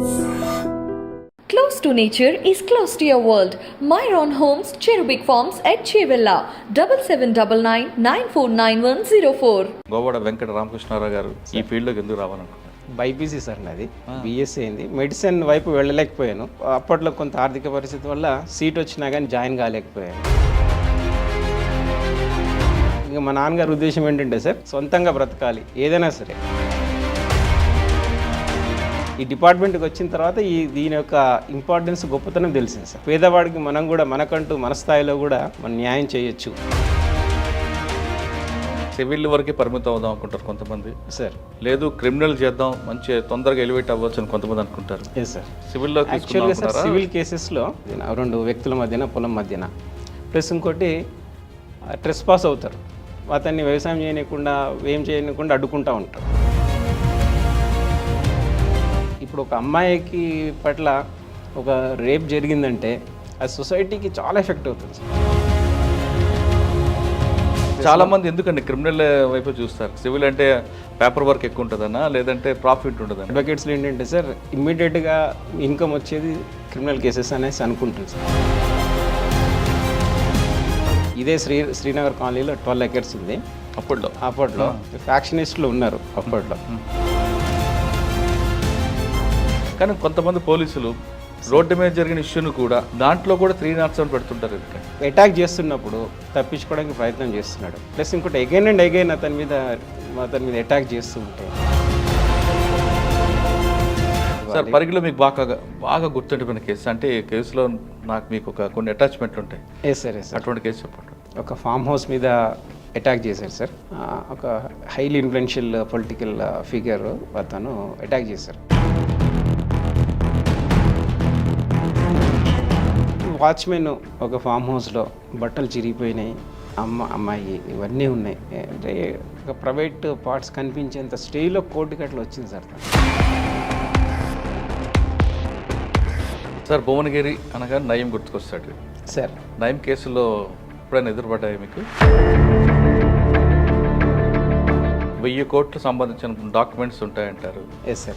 Close to nature is close to your world. Myron Homes, Cherubic Farms at Chevilla, 7799949104. Govada Venkata Ramakrishna Rao గారు ఈ ఫీల్డ్లోకి ఎందుకు రావాలనుకున్నారు? BiPC sir నాది BSc అయింది. మెడిసిన్ వైపు వెళ్ళలేకపోయాను. అప్పట్లో కొంత ఆర్థిక పరిస్థితి వల్ల సీట్ వచ్చినా కానీ జాయిన్ కాలేకపోయాను. ఇంకా మా నాన్నగారి ఉద్దేశం ఏంటంటే సార్, సొంతంగా బ్రతకాలి ఏదైనా సరే. ఈ డిపార్ట్మెంట్కి వచ్చిన తర్వాత దీని యొక్క ఇంపార్టెన్స్ గొప్పతనం తెలిసింది సార్. పేదవాడికి మనం కూడా మనకంటూ మన స్థాయిలో కూడా మనం న్యాయం చేయొచ్చు. సివిల్ వరకే పరిమితం అవుదాం అనుకుంటారు కొంతమంది సార్. లేదు క్రిమినల్ చేద్దాం, మంచి తొందరగా ఎలివేట్ అవ్వచ్చు అని కొంతమంది అనుకుంటారు. సార్. సివిల్లో యాక్చువల్గా సార్ సివిల్ కేసెస్లో రెండు వ్యక్తుల మధ్యన పొలం మధ్యన ప్లస్ ఇంకోటి ట్రెస్ పాస్ అవుతారు. అతన్ని వ్యవసాయం చేయకుండా ఏం చేయకుండా అడ్డుకుంటూ ఉంటారు. ఇప్పుడు ఒక అమ్మాయికి పట్ల ఒక రేప్ జరిగిందంటే అది సొసైటీకి చాలా ఎఫెక్ట్ అవుతుంది సార్. చాలా మంది ఎందుకండి క్రిమినల్ వైపు చూస్తారు? సివిల్ అంటే పేపర్ వర్క్ ఎక్కువ ఉంటుందన్నా, లేదంటే ప్రాఫిట్ ఉంటుందన్నా? అడ్వకేట్స్లో ఏంటంటే సార్ ఇమ్మీడియట్గా ఇన్కమ్ వచ్చేది క్రిమినల్ కేసెస్ అనేసి అనుకుంటుంది సార్. ఇదే శ్రీనగర్ కాలనీలో 12 acres ఉంది. అప్పట్లో ఫ్యాక్షనిస్టులు ఉన్నారు అప్పట్లో. కానీ కొంతమంది పోలీసులు రోడ్డు మీద జరిగిన ఇష్యూను కూడా దాంట్లో కూడా 307 పెడుతుంటారు. అటాక్ చేస్తున్నప్పుడు తప్పించుకోవడానికి ప్రయత్నం చేస్తున్నాడు. ప్లస్ ఇంకోటి అగైన్ అండ్ అగైన్ అతని మీద అటాక్ చేస్తూ ఉంటాయి. సార్ పరిగిలో మీకు బాగా గుర్తుండిపోయిన కేసు అంటే ఈ కేసులో మీకు కొన్ని అటాచ్మెంట్లు ఉంటాయి. సార్ అటువంటి కేసు చెప్పండి. ఒక ఫామ్ హౌస్ మీద అటాక్ చేశారు సార్. ఒక హైలీ ఇన్ఫ్లుయెన్షియల్ పొలిటికల్ ఫిగర్ అతను అటాక్ చేశారు. వాచ్మెన్ ఒక ఫామ్ హౌస్లో బట్టలు చిరిగిపోయినాయి, అమ్మాయి ఇవన్నీ ఉన్నాయి. అంటే ఒక ప్రైవేట్ పార్ట్స్ కనిపించేంత స్టేజ్లో కోర్టుకి అట్లా వచ్చింది సార్. సార్ భువనగిరి అనగా నయం గుర్తుకొస్తాడు సార్. నయం కేసులో ఎప్పుడైనా ఎదురుపడ్డాయి మీకు? 1000 కోట్లు సంబంధించిన డాక్యుమెంట్స్ ఉంటాయంటారు.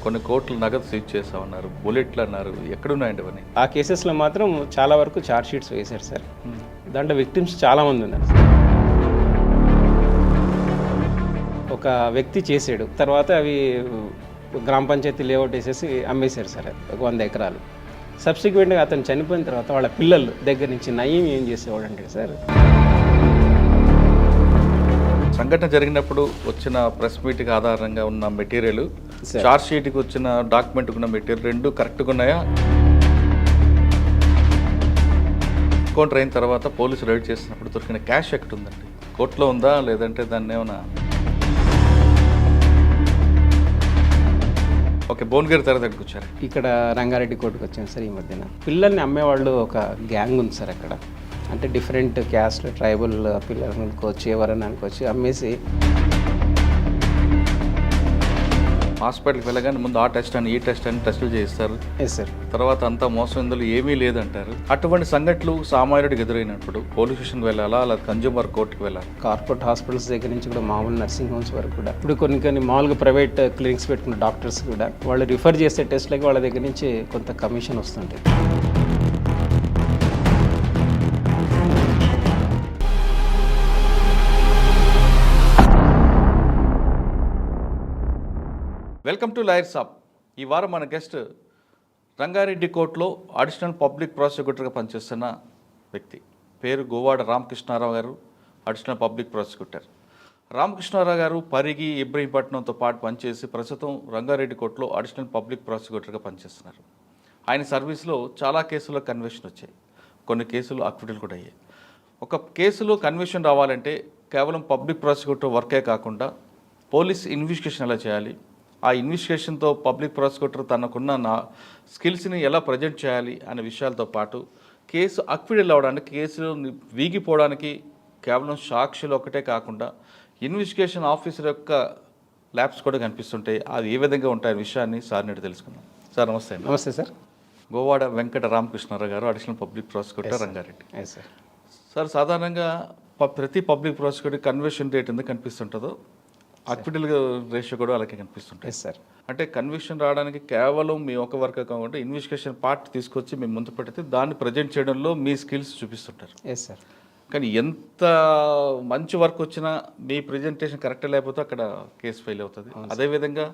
కొన్ని కోట్లు నగదు సీజ్ చేసామన్నారు, బుల్లెట్లు అన్నారు. ఎక్కడున్నాయండి అవన్నీ? ఆ కేసెస్లో మాత్రం చాలా వరకు ఛార్జ్ షీట్స్ వేశారు సార్. దాంట్లో విక్టిమ్స్ చాలామంది ఉన్నారు. ఒక వ్యక్తి చేసాడు, తర్వాత అవి గ్రామ పంచాయతీ లేఅవుట్ వేసేసి అమ్మేశారు సార్. 100 ఎకరాలు. సబ్సిక్వెంట్గా అతను చనిపోయిన తర్వాత వాళ్ళ పిల్లలు దగ్గర నుంచి నయం ఏం చేసేవాడు అంటే సార్, సంఘటన జరిగినప్పుడు వచ్చిన ప్రెస్ మీట్కి ఆధారంగా ఉన్న మెటీరియల్, చార్జ్ షీట్కి వచ్చిన డాక్యుమెంట్కి ఉన్న మెటీరియల్ రెండు కరెక్ట్గా ఉన్నాయా? ఎన్కౌంటర్ అయిన తర్వాత పోలీసులు రైడ్ చేసినప్పుడు దొరికిన క్యాష్ ఎక్కడ ఉందండి? కోర్టులో ఉందా, లేదంటే దాన్ని ఏమన్నా? ఓకే, భువనగిరి తర్వాత ఎక్కడికి వచ్చారు? ఇక్కడ రంగారెడ్డి కోర్టుకు వచ్చాను సార్. ఈ మధ్యన పిల్లల్ని అమ్మేవాళ్ళు ఒక గ్యాంగ్ ఉంది సార్ అక్కడ. అంటే డిఫరెంట్ క్యాస్ట్ ట్రైబల్ పిల్లలు అనుకోవచ్చు, ఎవరైనా అనుకోవచ్చు, అమ్మేసి హాస్పిటల్కి వెళ్ళగానే ముందు ఆ టెస్ట్ అని ఈ టెస్ట్ అని టెస్టులు చేయిస్తారు. సార్. తర్వాత అంతా మోసం ఇందులో ఏమీ లేదంటారు. అటువంటి సంఘటనలు సామాన్యుడికి ఎదురైనప్పుడు పోలీస్ స్టేషన్కి వెళ్ళాలా, లేదా కన్జ్యూమర్ కోర్టుకి వెళ్ళాలి? కార్పొరేట్ హాస్పిటల్స్ దగ్గర నుంచి కూడా మామూలు నర్సింగ్ హోమ్స్ వరకు కూడా ఇప్పుడు కొన్ని మామూలుగా ప్రైవేట్ క్లినిక్స్ పెట్టుకున్న డాక్టర్స్ కూడా వాళ్ళు రిఫర్ చేసే టెస్ట్లకి వాళ్ళ దగ్గర నుంచి కొంత కమిషన్ వస్తుంటుంది. వెల్కమ్ టు లాయర్ సాబ్. ఈ వారం మన గెస్ట్ రంగారెడ్డి కోర్టులో అడిషనల్ పబ్లిక్ ప్రాసిక్యూటర్గా పనిచేస్తున్న వ్యక్తి. పేరు గోవాడ రామకృష్ణారావు గారు, అడిషనల్ పబ్లిక్ ప్రాసిక్యూటర్. రామకృష్ణారావు గారు పరిగి, ఇబ్రహీంపట్నంతో పాటు పనిచేసి ప్రస్తుతం రంగారెడ్డి కోర్టులో అడిషనల్ పబ్లిక్ ప్రాసిక్యూటర్గా పనిచేస్తున్నారు. ఆయన సర్వీస్లో చాలా కేసుల్లో కన్విక్షన్ వచ్చాయి, కొన్ని కేసులు అక్విటల్ కూడా అయ్యాయి. ఒక కేసులో కన్విక్షన్ రావాలంటే కేవలం పబ్లిక్ ప్రాసిక్యూటర్ వర్కే కాకుండా పోలీస్ ఇన్వెస్టిగేషన్ ఎలా చేయాలి, ఆ ఇన్వెస్టిగేషన్తో పబ్లిక్ ప్రాసిక్యూటర్ తనకున్న స్కిల్స్ని ఎలా ప్రజెంట్ చేయాలి అనే విషయాలతో పాటు కేసు అక్విడల్ అవ్వడానికి, కేసులో వీగిపోవడానికి కేవలం సాక్షులు ఒకటే కాకుండా ఇన్వెస్టిగేషన్ ఆఫీసర్ యొక్క ల్యాబ్స్ కూడా కనిపిస్తుంటాయి. అది ఏ విధంగా ఉంటాయనే విషయాన్ని సార్ నేడు తెలుసుకున్నాం. సార్ నమస్తే. నమస్తే సార్. గోవాడ వెంకట రామకృష్ణారావు గారు, additional public prosecutor, Rangareddy. Sir సాధారణంగా ప్రతి పబ్లిక్ ప్రాసిక్యూటర్ కన్విక్షన్ రేట్ ఎందుకు కనిపిస్తుంటుందో అక్విటల్ రేషియో కూడా అలాగే కనిపిస్తుంటాయి. Yes sir. అంటే కన్విక్షన్ రావడానికి కేవలం మీ ఒక వర్క్ కాకుండా ఇన్వెస్టిగేషన్ పార్ట్ తీసుకొచ్చి మేము ముందు పెడితే దాన్ని ప్రజెంట్ చేయడంలో మీ స్కిల్స్ చూపిస్తుంటారు. Yes sir. కానీ ఎంత మంచి వర్క్ వచ్చినా మీ ప్రజెంటేషన్ కరెక్ట్ లేకపోతే అక్కడ కేసు ఫెయిల్ అవుతుంది. అదేవిధంగా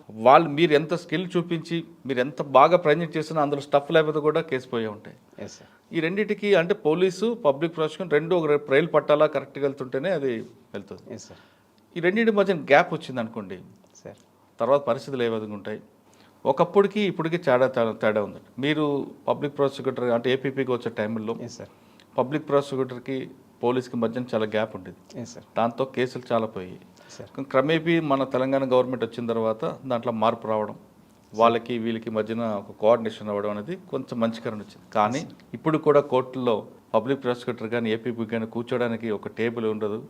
మీరు ఎంత స్కిల్ చూపించి మీరు ఎంత బాగా ప్రజెంట్ చేసినా అందులో స్టఫ్ లేకపోతే కూడా కేసు పోయే ఉంటాయి. Yes sir. ఈ రెండింటికి అంటే పోలీసు పబ్లిక్ ప్రాసిక్యూషన్ రెండు ఒక రైలు పట్టాలా కరెక్ట్గా వెళ్తుంటేనే అది వెళ్తుంది. Yes sir. ఈ రెండింటి మధ్య గ్యాప్ వచ్చింది అనుకోండి, సార్ తర్వాత పరిస్థితులు ఏ విధంగా ఉంటాయి? ఒకప్పటికి ఇప్పటికి తేడా ఉంది. మీరు పబ్లిక్ ప్రాసిక్యూటర్ అంటే ఏపీపీకి వచ్చే టైంలో ఎస్ సార్. పబ్లిక్ ప్రాసిక్యూటర్కి పోలీస్కి మధ్యన చాలా గ్యాప్ ఉండేది. Yes sir. దాంతో కేసులు చాలా పోయాయి. సార్. క్రమేపీ మన తెలంగాణ గవర్నమెంట్ వచ్చిన తర్వాత దాంట్లో మార్పు రావడం, వాళ్ళకి వీళ్ళకి మధ్యన ఒక కోఆర్డినేషన్ అవ్వడం అనేది కొంచెం మంచికరణ వచ్చింది. కానీ ఇప్పుడు కూడా కోర్టుల్లో పబ్లిక్ ప్రాసిక్యూటర్ కానీ ఏపీపీ కానీ కూర్చోడానికి ఒక టేబుల్ ఉండదు.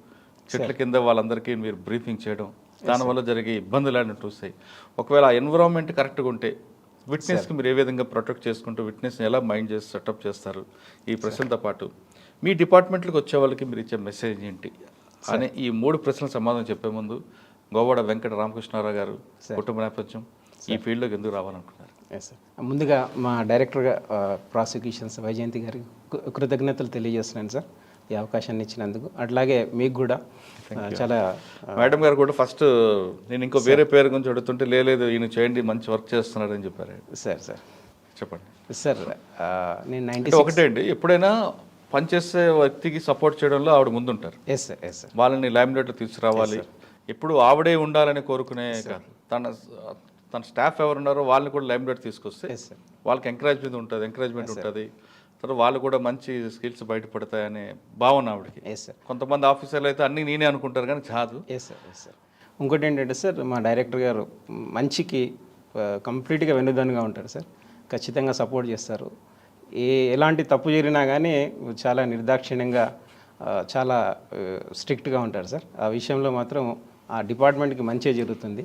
చెట్ల కింద వాళ్ళందరికీ మీరు బ్రీఫింగ్ చేయడం, దానివల్ల జరిగే ఇబ్బందులు అని చూస్తాయి. ఒకవేళ ఆ ఎన్విరాన్మెంట్ కరెక్ట్గా ఉంటే విట్నెస్కి మీరు ఏ విధంగా ప్రొటెక్ట్ చేసుకుంటూ విట్నెస్ని ఎలా మైండ్ చేసి సెటప్ చేస్తారు? ఈ ప్రశ్నలతో పాటు మీ డిపార్ట్మెంట్లకు వచ్చే వాళ్ళకి మీరు ఇచ్చే మెసేజ్ ఏంటి అనే ఈ 3 ప్రశ్నలకు సమాధానం చెప్పే ముందు గోవాడ వెంకట రామకృష్ణారావు గారు కుటుంబ నేపథ్యం, ఈ ఫీల్డ్లోకి ఎందుకు రావాలనుకున్నారు? Yes sir. ముందుగా మా డైరెక్టర్గా ప్రాసిక్యూషన్స్ వైజయంతి గారికి కృతజ్ఞతలు తెలియజేస్తున్నాను సార్, ఈ అవకాశాన్ని ఇచ్చినందుకు. అట్లాగే మీకు కూడా చాలా మేడం గారు కూడా ఫస్ట్ నేను ఇంకో వేరే పేరు గురించి అడుగుతుంటే లేదు ఈయన చేయండి మంచి వర్క్ చేస్తున్నారని చెప్పారు. సార్. సార్ చెప్పండి సార్. నేను 96 ఒకటే అండి, ఎప్పుడైనా పనిచేసే వ్యక్తికి సపోర్ట్ చేయడంలో ఆవిడ ముందుంటారు. Yes sir. Yes sir. వాళ్ళని లైమ్లైట్లో తీసుకురావాలి. ఎప్పుడు ఆవిడే ఉండాలని కోరుకునే కాదు, తన స్టాఫ్ ఎవరున్నారో వాళ్ళని కూడా లైమ్లైట్ తీసుకొస్తే వాళ్ళకి ఎంకరేజ్మెంట్ ఉంటుంది. తర్వాత వాళ్ళు కూడా మంచి స్కిల్స్ బయటపడతాయనే భావన ఆవిడకి. Yes sir. కొంతమంది ఆఫీసర్లు అయితే అన్నీ నేనే అనుకుంటారు కానీ కాదు. Yes sir. Yes sir. ఇంకోటి ఏంటంటే సార్, మా డైరెక్టర్ గారు మంచికి కంప్లీట్గా వెన్నుదన్నుగా ఉంటారు సార్. ఖచ్చితంగా సపోర్ట్ చేస్తారు. ఎలాంటి తప్పు జరిగినా కానీ చాలా నిర్దాక్షిణ్యంగా చాలా స్ట్రిక్ట్గా ఉంటారు సార్. ఆ విషయంలో మాత్రం ఆ డిపార్ట్మెంట్కి మంచిగా జరుగుతుంది.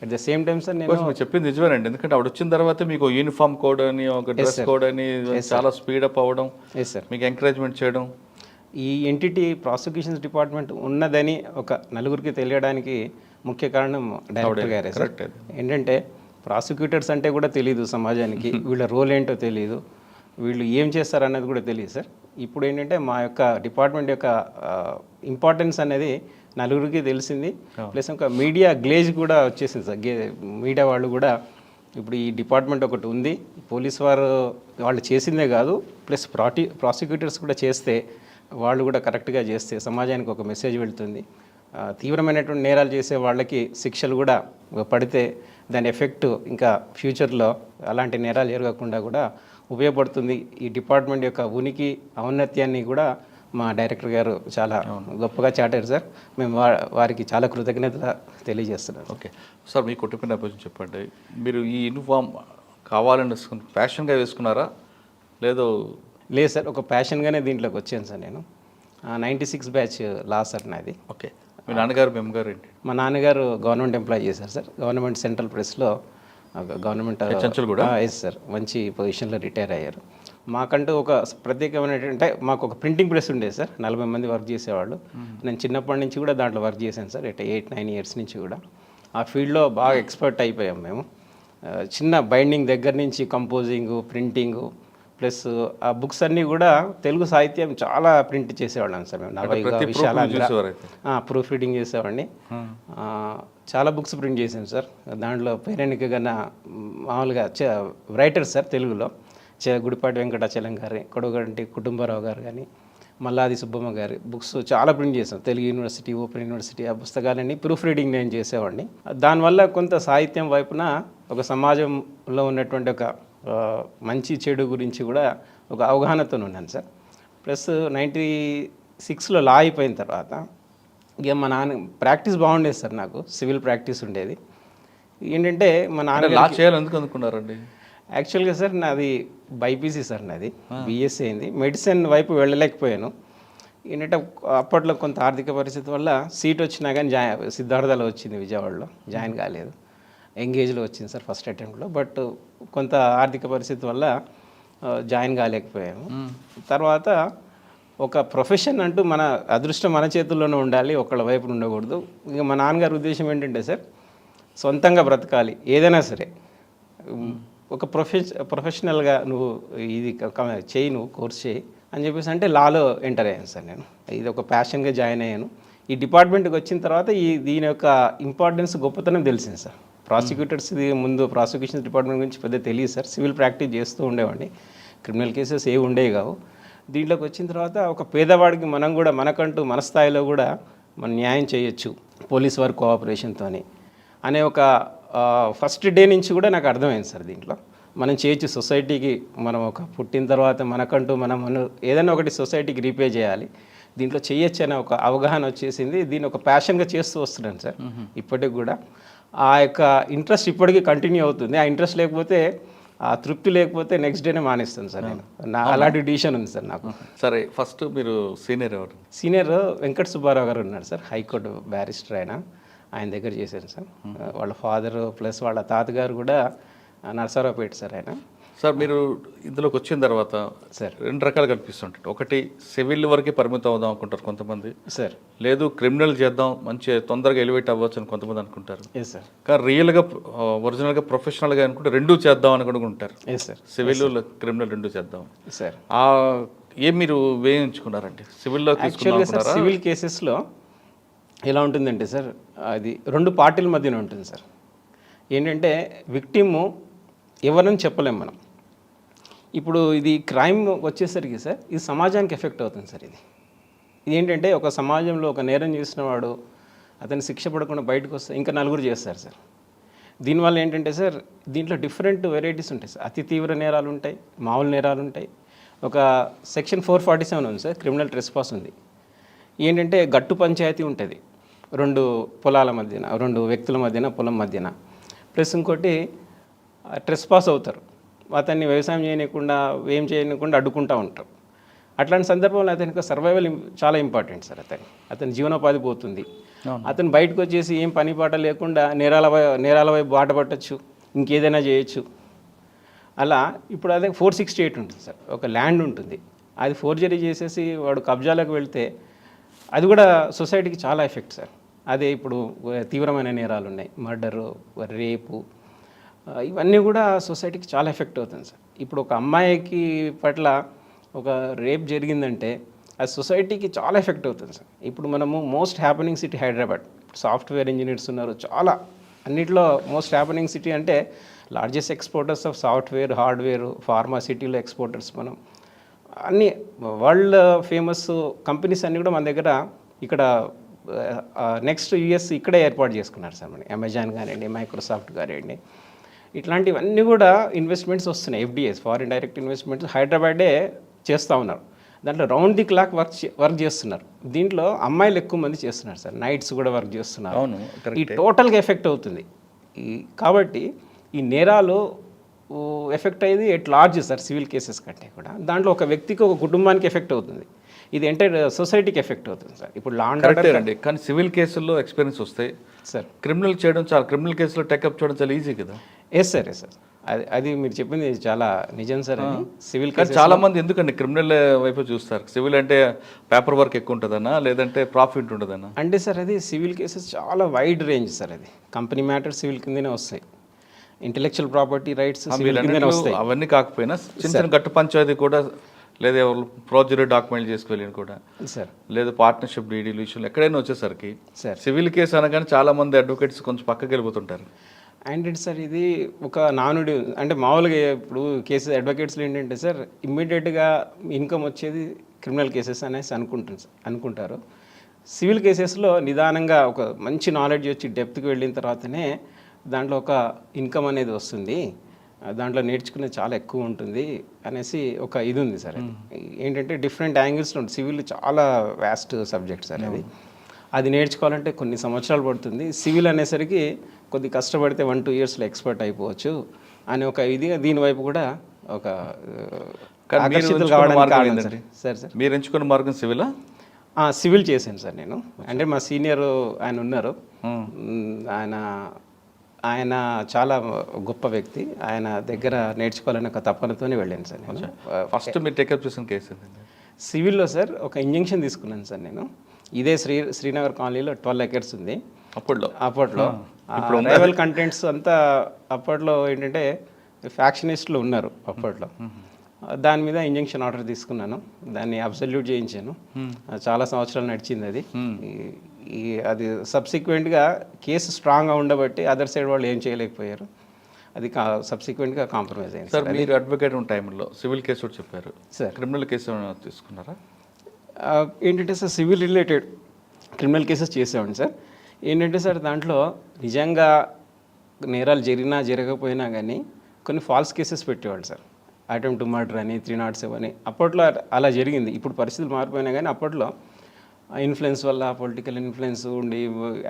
At the same time sir నేను మీరు చెప్పింది నిజమేనండి, ఎందుకంటే ఆవిడ వచ్చిన తర్వాత మీకు యూనిఫామ్ కోడ్ అని ఒక డ్రెస్ కోడ్ అని చాలా స్పీడప్ అవ్వడం, మీకు ఎంకరేజ్మెంట్ చేయడం, ఈ ఎంటిటీ ప్రాసిక్యూషన్స్ డిపార్ట్మెంట్ ఉన్నదని ఒక నలుగురికి తెలియడానికి ముఖ్య కారణం డైరెక్టర్ గారే సార్. ఏంటంటే ప్రాసిక్యూటర్స్ అంటే కూడా తెలియదు సమాజానికి, వీళ్ళ రోల్ ఏంటో తెలియదు, వీళ్ళు ఏం చేస్తారన్నది కూడా తెలియదు సార్. ఇప్పుడు ఏంటంటే మా యొక్క డిపార్ట్మెంట్ యొక్క ఇంపార్టెన్స్ అనేది నలుగురికి తెలిసింది. ప్లస్ ఇంకా మీడియా గ్లేజ్ కూడా వచ్చేసింది సార్. మీడియా వాళ్ళు కూడా ఇప్పుడు ఈ డిపార్ట్మెంట్ ఒకటి ఉంది, పోలీస్ వాళ్ళు చేసిందే కాదు, ప్లస్ ప్రాసిక్యూటర్స్ కూడా చేస్తే వాళ్ళు కూడా కరెక్ట్గా చేస్తే సమాజానికి ఒక మెసేజ్ వెళ్తుంది. తీవ్రమైనటువంటి నేరాలు చేసే వాళ్ళకి శిక్షలు కూడా పడితే దాని ఎఫెక్ట్ ఇంకా ఫ్యూచర్లో అలాంటి నేరాలు జరగకుండా కూడా ఉపయోగపడుతుంది. ఈ డిపార్ట్మెంట్ యొక్క ఉనికి ఔన్నత్యాన్ని కూడా మా డైరెక్టర్ గారు చాలా గొప్పగా చాటారు సార్. మేము వారికి చాలా కృతజ్ఞత తెలియజేస్తున్నాం. ఓకే సార్, మీ కుటుంబ నేపథ్యం చెప్పండి. మీరు ఈ యూనిఫామ్ కావాలని ప్యాషన్గా వేసుకున్నారా లేదు సార్, ఒక ప్యాషన్గానే దీంట్లోకి వచ్చాను సార్. నేను 96 బ్యాచ్ లా సార్ నాది. ఓకే. మీ నాన్నగారు మీ అమ్మగారు ఏంటి? మా నాన్నగారు గవర్నమెంట్ ఎంప్లాయీ చేశారు సార్. గవర్నమెంట్ సెంట్రల్ ప్రెస్లో గవర్నమెంట్ కూడా ఎస్ సార్, మంచి పొజిషన్లో రిటైర్ అయ్యారు. మాకంటూ ఒక ప్రత్యేకమైనటువంటి మాకు ఒక ప్రింటింగ్ ప్రెస్ ఉండేది సార్. 40 మంది వర్క్ చేసేవాళ్ళు. నేను చిన్నప్పటి నుంచి కూడా దాంట్లో వర్క్ చేశాను సార్. 8-9 ఇయర్స్ నుంచి కూడా ఆ ఫీల్డ్లో బాగా ఎక్స్పర్ట్ అయిపోయాం మేము. చిన్న బైండింగ్ దగ్గర నుంచి కంపోజింగు, ప్రింటింగు, ప్లస్ ఆ బుక్స్ అన్నీ కూడా తెలుగు సాహిత్యం చాలా ప్రింట్ చేసేవాళ్ళం సార్ మేము. 40 విషయాలు ప్రూఫ్ రీడింగ్ చేసేవాడిని. చాలా బుక్స్ ప్రింట్ చేశాను సార్. దాంట్లో పేరెన్నిక కన్నా మామూలుగా రైటర్స్ సార్ తెలుగులో గుడిపాటి వెంకటాచలం గారి, కొడగంటి కుటుంబరావు గారు కానీ, మల్లాది సుబ్బమ్మ గారి బుక్స్ చాలా ప్రింట్ చేశాను. తెలుగు యూనివర్సిటీ, ఓపెన్ యూనివర్సిటీ ఆ పుస్తకాలన్నీ ప్రూఫ్ రీడింగ్ నేను చేసేవాడిని. దానివల్ల కొంత సాహిత్యం వైపున ఒక సమాజంలో ఉన్నటువంటి ఒక మంచి చెడు గురించి కూడా ఒక అవగాహనతో ఉన్నాను సార్. ప్లస్ 96లో లా అయిపోయిన తర్వాత ఇక మా నాన్న ప్రాక్టీస్ బాగుండేది సార్. నాకు సివిల్ ప్రాక్టీస్ ఉండేది. ఏంటంటే మా నాన్న లా చేయాలి ఎందుకు అనుకున్నారండి? యాక్చువల్గా సార్ నాది బైపీసీ సార్, నాది బీఎస్సీ అయింది. మెడిసిన్ వైపు వెళ్ళలేకపోయాను. ఏంటంటే అప్పట్లో కొంత ఆర్థిక పరిస్థితి వల్ల సీట్ వచ్చినా కానీ సిద్ధార్థలో వచ్చింది, విజయవాడలో జాయిన్ కాలేదు. ఎంగేజ్లో వచ్చింది సార్ ఫస్ట్ అటెంప్ట్లో. బట్ కొంత ఆర్థిక పరిస్థితి వల్ల జాయిన్ కాలేకపోయాము. తర్వాత ఒక ప్రొఫెషన్ అంటూ మన అదృష్టం మన చేతుల్లోనే ఉండాలి, ఒకళ్ళ వైపు ఉండకూడదు. ఇక మా నాన్నగారి ఉద్దేశం ఏంటంటే సార్, సొంతంగా బ్రతకాలి ఏదైనా సరే, ఒక ప్రొఫెషనల్గా నువ్వు ఇది చేయి, నువ్వు కోర్స్ చేయి అని చెప్పేసి అంటే లాలో ఎంటర్ అయ్యాను సార్ నేను. ఇది ఒక ప్యాషన్గా జాయిన్ అయ్యాను. ఈ డిపార్ట్మెంట్కి వచ్చిన తర్వాత దీని యొక్క ఇంపార్టెన్స్, గొప్పతనం తెలిసింది సార్. ప్రాసిక్యూటర్స్ది ముందు ప్రాసిక్యూషన్ డిపార్ట్మెంట్ గురించి పెద్ద తెలియదు సార్. సివిల్ ప్రాక్టీస్ చేస్తూ ఉండేవాడిని, క్రిమినల్ కేసెస్ ఏవి ఉండేవి కావు. దీంట్లోకి వచ్చిన తర్వాత ఒక పేదవాడికి మనం కూడా మనకంటూ మన స్థాయిలో కూడా మనం న్యాయం చేయొచ్చు పోలీస్ వారి కోఆపరేషన్తో అనే ఒక ఫస్ట్ డే నుంచి కూడా నాకు అర్థమైంది సార్. దీంట్లో మనం చేయొచ్చు, సొసైటీకి మనం ఒక పుట్టిన తర్వాత మనకంటూ మనం ఏదైనా ఒకటి సొసైటీకి రీపే చేయాలి, దీంట్లో చేయొచ్చు అనే ఒక అవగాహన వచ్చేసింది. దీన్ని ఒక ప్యాషన్గా చేస్తూ వస్తున్నాను సార్ ఇప్పటికి కూడా. ఆ యొక్క ఇంట్రెస్ట్ ఇప్పటికీ కంటిన్యూ అవుతుంది. ఆ ఇంట్రెస్ట్ లేకపోతే, ఆ తృప్తి లేకపోతే నెక్స్ట్ డేనే మానేస్తాను సార్ నేను. అలాంటి డిసిషన్ ఉంది సార్ నాకు. సరే, ఫస్ట్ మీరు సీనియర్ ఎవరు? సీనియర్ వెంకట సుబ్బారావు గారు ఉన్నారు సార్, హైకోర్టు బ్యారిస్టర్. ఆయన దగ్గర చేశాను సార్. వాళ్ళ ఫాదర్ ప్లస్ వాళ్ళ తాతగారు కూడా నరసరావుపేట సార్ ఆయన. సార్, మీరు ఇందులోకి వచ్చిన తర్వాత సార్ 2 రకాలు కనిపిస్తుంటాయి. ఒకటి సివిల్ వరకే పరిమితం అవుదాం అనుకుంటారు కొంతమంది, సార్. లేదు క్రిమినల్ చేద్దాం, మంచి తొందరగా ఎలివేట్ అవ్వచ్చు అని కొంతమంది అనుకుంటారు. Yes sir. కానీ రియల్గా ఒరిజినల్గా ప్రొఫెషనల్గా అనుకుంటే 2 చేద్దాం అని అనుకుంటారు. Yes sir. సివిల్ క్రిమినల్ 2 చేద్దాం సార్. ఏం మీరు వేయించుకున్నారండి సివిల్లో? యాక్చువల్గా సార్ సివిల్ కేసెస్లో ఎలా ఉంటుందంటే సార్, అది 2 పార్టీల మధ్యన ఉంటుంది సార్. ఏంటంటే విక్టిమ్ ఎవరని చెప్పలేం మనం. ఇప్పుడు ఇది క్రైమ్ వచ్చేసరికి సార్, ఇది సమాజానికి ఎఫెక్ట్ అవుతుంది సార్. ఇది ఏంటంటే ఒక సమాజంలో ఒక నేరం చేసిన వాడు అతను శిక్ష పడకుండా బయటకు వస్తే ఇంకా 4 చేస్తారు సార్. దీనివల్ల ఏంటంటే సార్, దీంట్లో డిఫరెంట్ వెరైటీస్ ఉంటాయి సార్. అతి తీవ్ర నేరాలు ఉంటాయి, మామూలు నేరాలు ఉంటాయి. ఒక సెక్షన్ 447 ఉంది సార్, క్రిమినల్ ట్రెస్పాస్ ఉంది. ఏంటంటే గట్టు పంచాయతీ ఉంటుంది 2 పొలాల మధ్యన, 2 వ్యక్తుల మధ్యన, పొలం మధ్యన. ప్లస్ ఇంకోటి ట్రెస్పాస్ అవుతారు, అతన్ని వ్యవసాయం చేయకుండా ఏం చేయకుండా అడ్డుకుంటూ ఉంటారు. అట్లాంటి సందర్భంలో అతనికి సర్వైవల్ చాలా ఇంపార్టెంట్ సార్. అతని జీవనోపాధి పోతుంది. అతను బయటకు వచ్చేసి ఏం పని పాట లేకుండా నేరాల వైపు బాట పట్టచ్చు, ఇంకేదైనా చేయొచ్చు. అలా ఇప్పుడు అదే 468 ఉంటుంది సార్, ఒక ల్యాండ్ ఉంటుంది, అది ఫోర్జరీ చేసేసి వాడు కబ్జాలకు వెళ్తే అది కూడా సొసైటీకి చాలా ఎఫెక్ట్ సార్. అదే ఇప్పుడు తీవ్రమైన నేరాలు ఉన్నాయి, మర్డరు, రేపు, ఇవన్నీ కూడా సొసైటీకి చాలా ఎఫెక్ట్ అవుతుంది సార్. ఇప్పుడు ఒక అమ్మాయికి పట్ల ఒక రేప్ జరిగిందంటే అది సొసైటీకి చాలా ఎఫెక్ట్ అవుతుంది సార్. ఇప్పుడు మనము most happening city Hyderabad, software engineers ఉన్నారు చాలా, అన్నిట్లో మోస్ట్ హ్యాపెనింగ్ సిటీ అంటే largest exporters of software, hardware, pharma సిటీలో ఎక్స్పోర్టర్స్ మనం. అన్ని వరల్డ్ ఫేమస్ కంపెనీస్ అన్నీ కూడా మన దగ్గర ఇక్కడ నెక్స్ట్ యూఎస్ ఇక్కడే ఏర్పాటు చేసుకున్నారు సార్. మన అమెజాన్ కానివ్వండి, మైక్రోసాఫ్ట్ కానివ్వండి, ఇట్లాంటివన్నీ కూడా ఇన్వెస్ట్మెంట్స్ వస్తున్నాయి. ఎఫ్డిఎస్, ఫారిన్ డైరెక్ట్ ఇన్వెస్ట్మెంట్స్ హైదరాబాదే చేస్తూ ఉన్నారు. దాంట్లో రౌండ్ ది క్లాక్ వర్క్ చేస్తున్నారు. దీంట్లో అమ్మాయిలు ఎక్కువ మంది చేస్తున్నారు సార్, నైట్స్ కూడా వర్క్ చేస్తున్నారు. ఈ టోటల్గా ఎఫెక్ట్ అవుతుంది. కాబట్టి ఈ నేరాలు ఎఫెక్ట్ అయ్యేది at large sir, civil cases కంటే కూడా. దాంట్లో ఒక వ్యక్తికి, ఒక కుటుంబానికి ఎఫెక్ట్ అవుతుంది. ఇది ఎంటైర్ సొసైటీకి ఎఫెక్ట్ అవుతుంది సార్. ఇప్పుడు లా అండ్ ఆర్డర్ అండి, కానీ సివిల్ కేసుల్లో ఎక్స్పీరియన్స్ వస్తాయి సార్. క్రిమినల్ చేయడం చాలా, క్రిమినల్ కేసులో టేకప్ చేయడం చాలా ఈజీ కదా. Yes sir, yes sir. అది మీరు చెప్పింది చాలా నిజం సార్. అది సివిల్ కానీ చాలా మంది ఎందుకండి క్రిమినల్ వైపు చూస్తారు? సివిల్ అంటే పేపర్ వర్క్ ఎక్కువ ఉంటుందన్నా, లేదంటే ప్రాఫిట్ ఉంటుందన్నా? అంటే సార్ అది సివిల్ కేసెస్ చాలా వైడ్ రేంజ్ సార్. అది కంపెనీ మ్యాటర్ సివిల్ కిందనే వస్తాయి, ఇంటెలెక్చువల్ ప్రాపర్టీ రైట్స్ సివిల్ కిందనే వస్తాయి. అవన్నీ కాకపోయినా చిన్న చిన్న గట్టు పంచాయతీ కూడా, లేదా ప్రాజెక్ట్ డాక్యుమెంట్ చేసుకెళ్ళి కూడా సార్, లేదా పార్ట్నర్షిప్ డీడీలు విషయంలో ఎక్కడైనా వచ్చేసరికి సార్ సివిల్ కేసు అనగానే చాలా మంది అడ్వకేట్స్ కొంచెం పక్కకి వెళ్ళిపోతుంటారు. అండ్ సార్ ఇది ఒక నానుడి, అంటే మామూలుగా ఇప్పుడు కేసెస్ అడ్వకేట్స్లో ఏంటంటే సార్, ఇమ్మీడియట్గా ఇన్కమ్ వచ్చేది క్రిమినల్ కేసెస్ అనేసి అనుకుంటారు. సివిల్ కేసెస్లో నిదానంగా ఒక మంచి నాలెడ్జ్ వచ్చి డెప్త్కి వెళ్ళిన తర్వాతనే దాంట్లో ఒక ఇన్కమ్ అనేది వస్తుంది, దాంట్లో నేర్చుకునేది చాలా ఎక్కువ ఉంటుంది అనేసి ఒక ఇది ఉంది సార్. ఏంటంటే డిఫరెంట్ యాంగిల్స్లో ఉంటుంది. సివిల్ చాలా వ్యాస్ట్ సబ్జెక్ట్ సార్. అది నేర్చుకోవాలంటే కొన్ని సంవత్సరాలు పడుతుంది. సివిల్ అనేసరికి కొద్ది కష్టపడితే 1-2 ఇయర్స్లో ఎక్స్పర్ట్ అయిపోవచ్చు అనే ఒక ఇది, దీనివైపు కూడా ఒక ఆకర్షితులు కావడానికి కారణం సార్. సార్ మీరు ఎంచుకున్న మార్గం సివిలా? సివిల్ చేశాను సార్ నేను. అంటే మా సీనియర్ ఆయన ఉన్నారు, ఆయన చాలా గొప్ప వ్యక్తి, ఆయన దగ్గర నేర్చుకోవాలని ఒక తపనతోనే వెళ్ళాను సార్ నేను. ఫస్ట్ మీరు టేకప్ చేసిన కేసు ఏంటండి? సివిల్లో సార్ ఒక ఇంజెక్షన్ తీసుకున్నాను సార్ నేను. ఇదే శ్రీనగర్ కాలనీలో 12 acres ఉంది అప్పట్లో. రైవల్ కంటెంట్స్ అంతా అప్పట్లో ఏంటంటే ఫ్యాక్షనిస్టులు ఉన్నారు అప్పట్లో. దాని మీద ఇంజెక్షన్ ఆర్డర్ తీసుకున్నాను, దాన్ని అబ్సల్యూట్ చేయించాను. చాలా సంవత్సరాలు నడిచింది అది. అది సబ్సిక్వెంట్గా కేసు స్ట్రాంగ్గా ఉండబట్టి అదర్ సైడ్ వాళ్ళు ఏం చేయలేకపోయారు. అది సబ్సిక్వెంట్గా కాంప్రమైజ్ అయింది. సార్ మీరు అడ్వకేట్ ఉన్న టైంలో సివిల్ కేసు కూడా చెప్పారు సార్, క్రిమినల్ కేసు ఏమైనా తీసుకున్నారా? ఏంటంటే sir civil related criminal cases చేసేవాడిని సార్. ఏంటంటే సార్ దాంట్లో నిజంగా నేరాలు జరిగినా జరగకపోయినా కానీ కొన్ని ఫాల్స్ కేసెస్ పెట్టేవాళ్ళు సార్. అటెంప్ట్ టు మర్డర్ అని, 307 అని. అప్పట్లో అలా జరిగింది. ఇప్పుడు పరిస్థితులు మారిపోయినా కానీ అప్పట్లో ఇన్ఫ్లుయెన్స్ వల్ల, పొలిటికల్ ఇన్ఫ్లుయెన్స్ ఉండి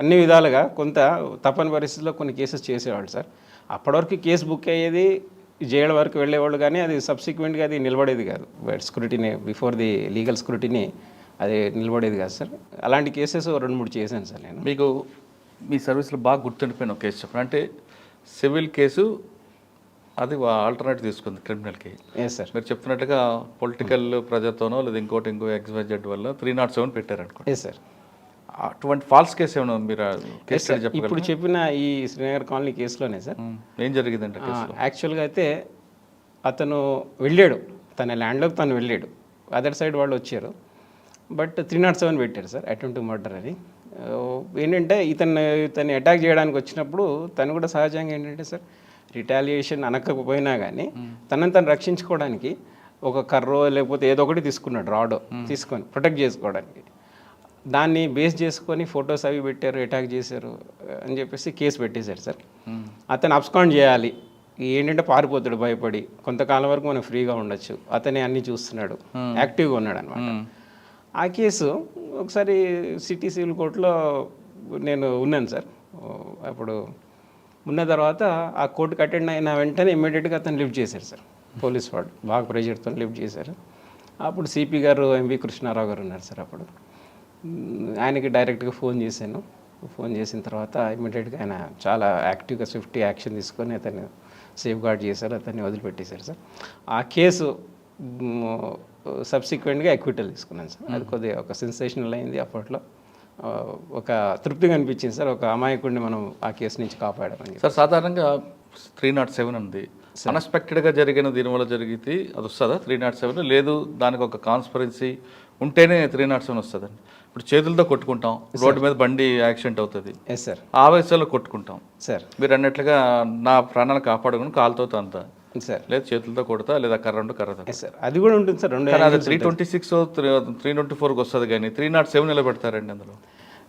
అన్ని విధాలుగా కొంత తప్పని పరిస్థితుల్లో కొన్ని కేసెస్ చేసేవాళ్ళు సార్. అప్పటివరకు కేసు బుక్ అయ్యేది, జైలు వరకు వెళ్ళేవాళ్ళు, కానీ అది సబ్సిక్వెంట్గా అది నిలబడేది కాదు. Scrutiny, before the legal scrutiny అది నిలబడేది కాదు సార్. అలాంటి కేసెస్ 2-3 చేశాను సార్ నేను. మీకు మీ సర్వీస్లో బాగా గుర్తుండిపోయిన ఒక కేసు చెప్పండి. అంటే సివిల్ కేసు అది ఆల్టర్నేటివ్ తీసుకుంది క్రిమినల్కి. Yes sir. మీరు చెప్తున్నట్టుగా పొలిటికల్ ప్రెజర్తోనో లేదా ఇంకో XYZ వల్ల 307 పెట్టారు అనుకోండి. Yes sir. అటువంటి ఫాల్స్ కేసు ఏమైనా మీరు కేసు చెప్పగలరా? ఇప్పుడు చెప్పిన ఈ శ్రీనగర్ కాలనీ కేసులోనే సార్ ఏం జరిగిందంటే యాక్చువల్గా అయితే అతను వెళ్ళాడు, తన ల్యాండ్లోకి తను వెళ్ళాడు, అదర్ సైడ్ వాళ్ళు వచ్చారు, బట్ 307 పెట్టారు సార్, అటెంప్ట్ టు మర్డర్ అని. ఏంటంటే ఇతన్ని అటాక్ చేయడానికి వచ్చినప్పుడు తను కూడా సహజంగా ఏంటంటే సార్ రిటాలియేషన్ అనకపోయినా కానీ తనని తను రక్షించుకోవడానికి ఒక కర్రో లేకపోతే ఏదో ఒకటి తీసుకున్నాడు, రాడో తీసుకొని ప్రొటెక్ట్ చేసుకోవడానికి. దాన్ని బేస్ చేసుకొని ఫొటోస్ అవి పెట్టారు, అటాక్ చేశారు అని చెప్పేసి కేసు పెట్టేశారు సార్. అతను అబ్స్కాండ్ చేయాలి, ఏంటంటే పారిపోతాడు భయపడి, కొంతకాలం వరకు మనం ఫ్రీగా ఉండొచ్చు, అతనే అన్నీ చూస్తున్నాడు, యాక్టివ్గా ఉన్నాడు అనమాట. ఆ కేసు ఒకసారి సిటీ సివిల్ కోర్టులో నేను ఉన్నాను సార్. అప్పుడు ఉన్న తర్వాత ఆ కోర్టుకి అటెండ్ అయిన వెంటనే ఇమ్మీడియట్గా అతను లిఫ్ట్ చేశారు సార్. పోలీస్ వాళ్ళు బాగా ప్రెషర్తో లిఫ్ట్ చేశారు. అప్పుడు సిపి గారు, ఎంవి కృష్ణారావు గారు ఉన్నారు సార్. అప్పుడు ఆయనకి డైరెక్ట్గా ఫోన్ చేశాను. ఫోన్ చేసిన తర్వాత ఇమ్మీడియట్గా ఆయన చాలా యాక్టివ్గా స్విఫ్ట్ యాక్షన్ తీసుకొని అతను సేఫ్ గార్డ్ చేశారు, అతన్ని వదిలిపెట్టేశారు సార్. ఆ కేసు సబ్సిక్వెంట్గా ఎక్విటల్ తీసుకున్నాను సార్. అది కొద్దిగా ఒక సెన్సేషనల్ అయింది అప్పట్లో. ఒక తృప్తిగా అనిపించింది సార్, ఒక అమాయకుడిని మనం ఆ కేసు నుంచి కాపాడామని. సార్ సాధారణంగా 307 ఉంది, అన్ఎక్స్పెక్టెడ్గా జరిగిన దీనివల్ల జరిగితే అది వస్తుందా 307? లేదు దానికి ఒక కాన్స్పరెన్సీ ఉంటేనే 307 వస్తుందండి. ఇప్పుడు చేతులతో కొట్టుకుంటాం, రోడ్డు మీద బండి యాక్సిడెంట్ అవుతుంది, ఎస్ సార్, ఆవేశాల్లో కొట్టుకుంటాం సార్. మీరు అన్నట్లుగా నా ప్రాణాలు కాపాడుకుని కాలుతో అంతా సార్, లేదా చేతులతో కొడతా, లేదా కర్రతో సార్. అది కూడా ఉంటుంది సార్. 326 324 వస్తుంది కానీ 307 నిలబెడతారండి అందులో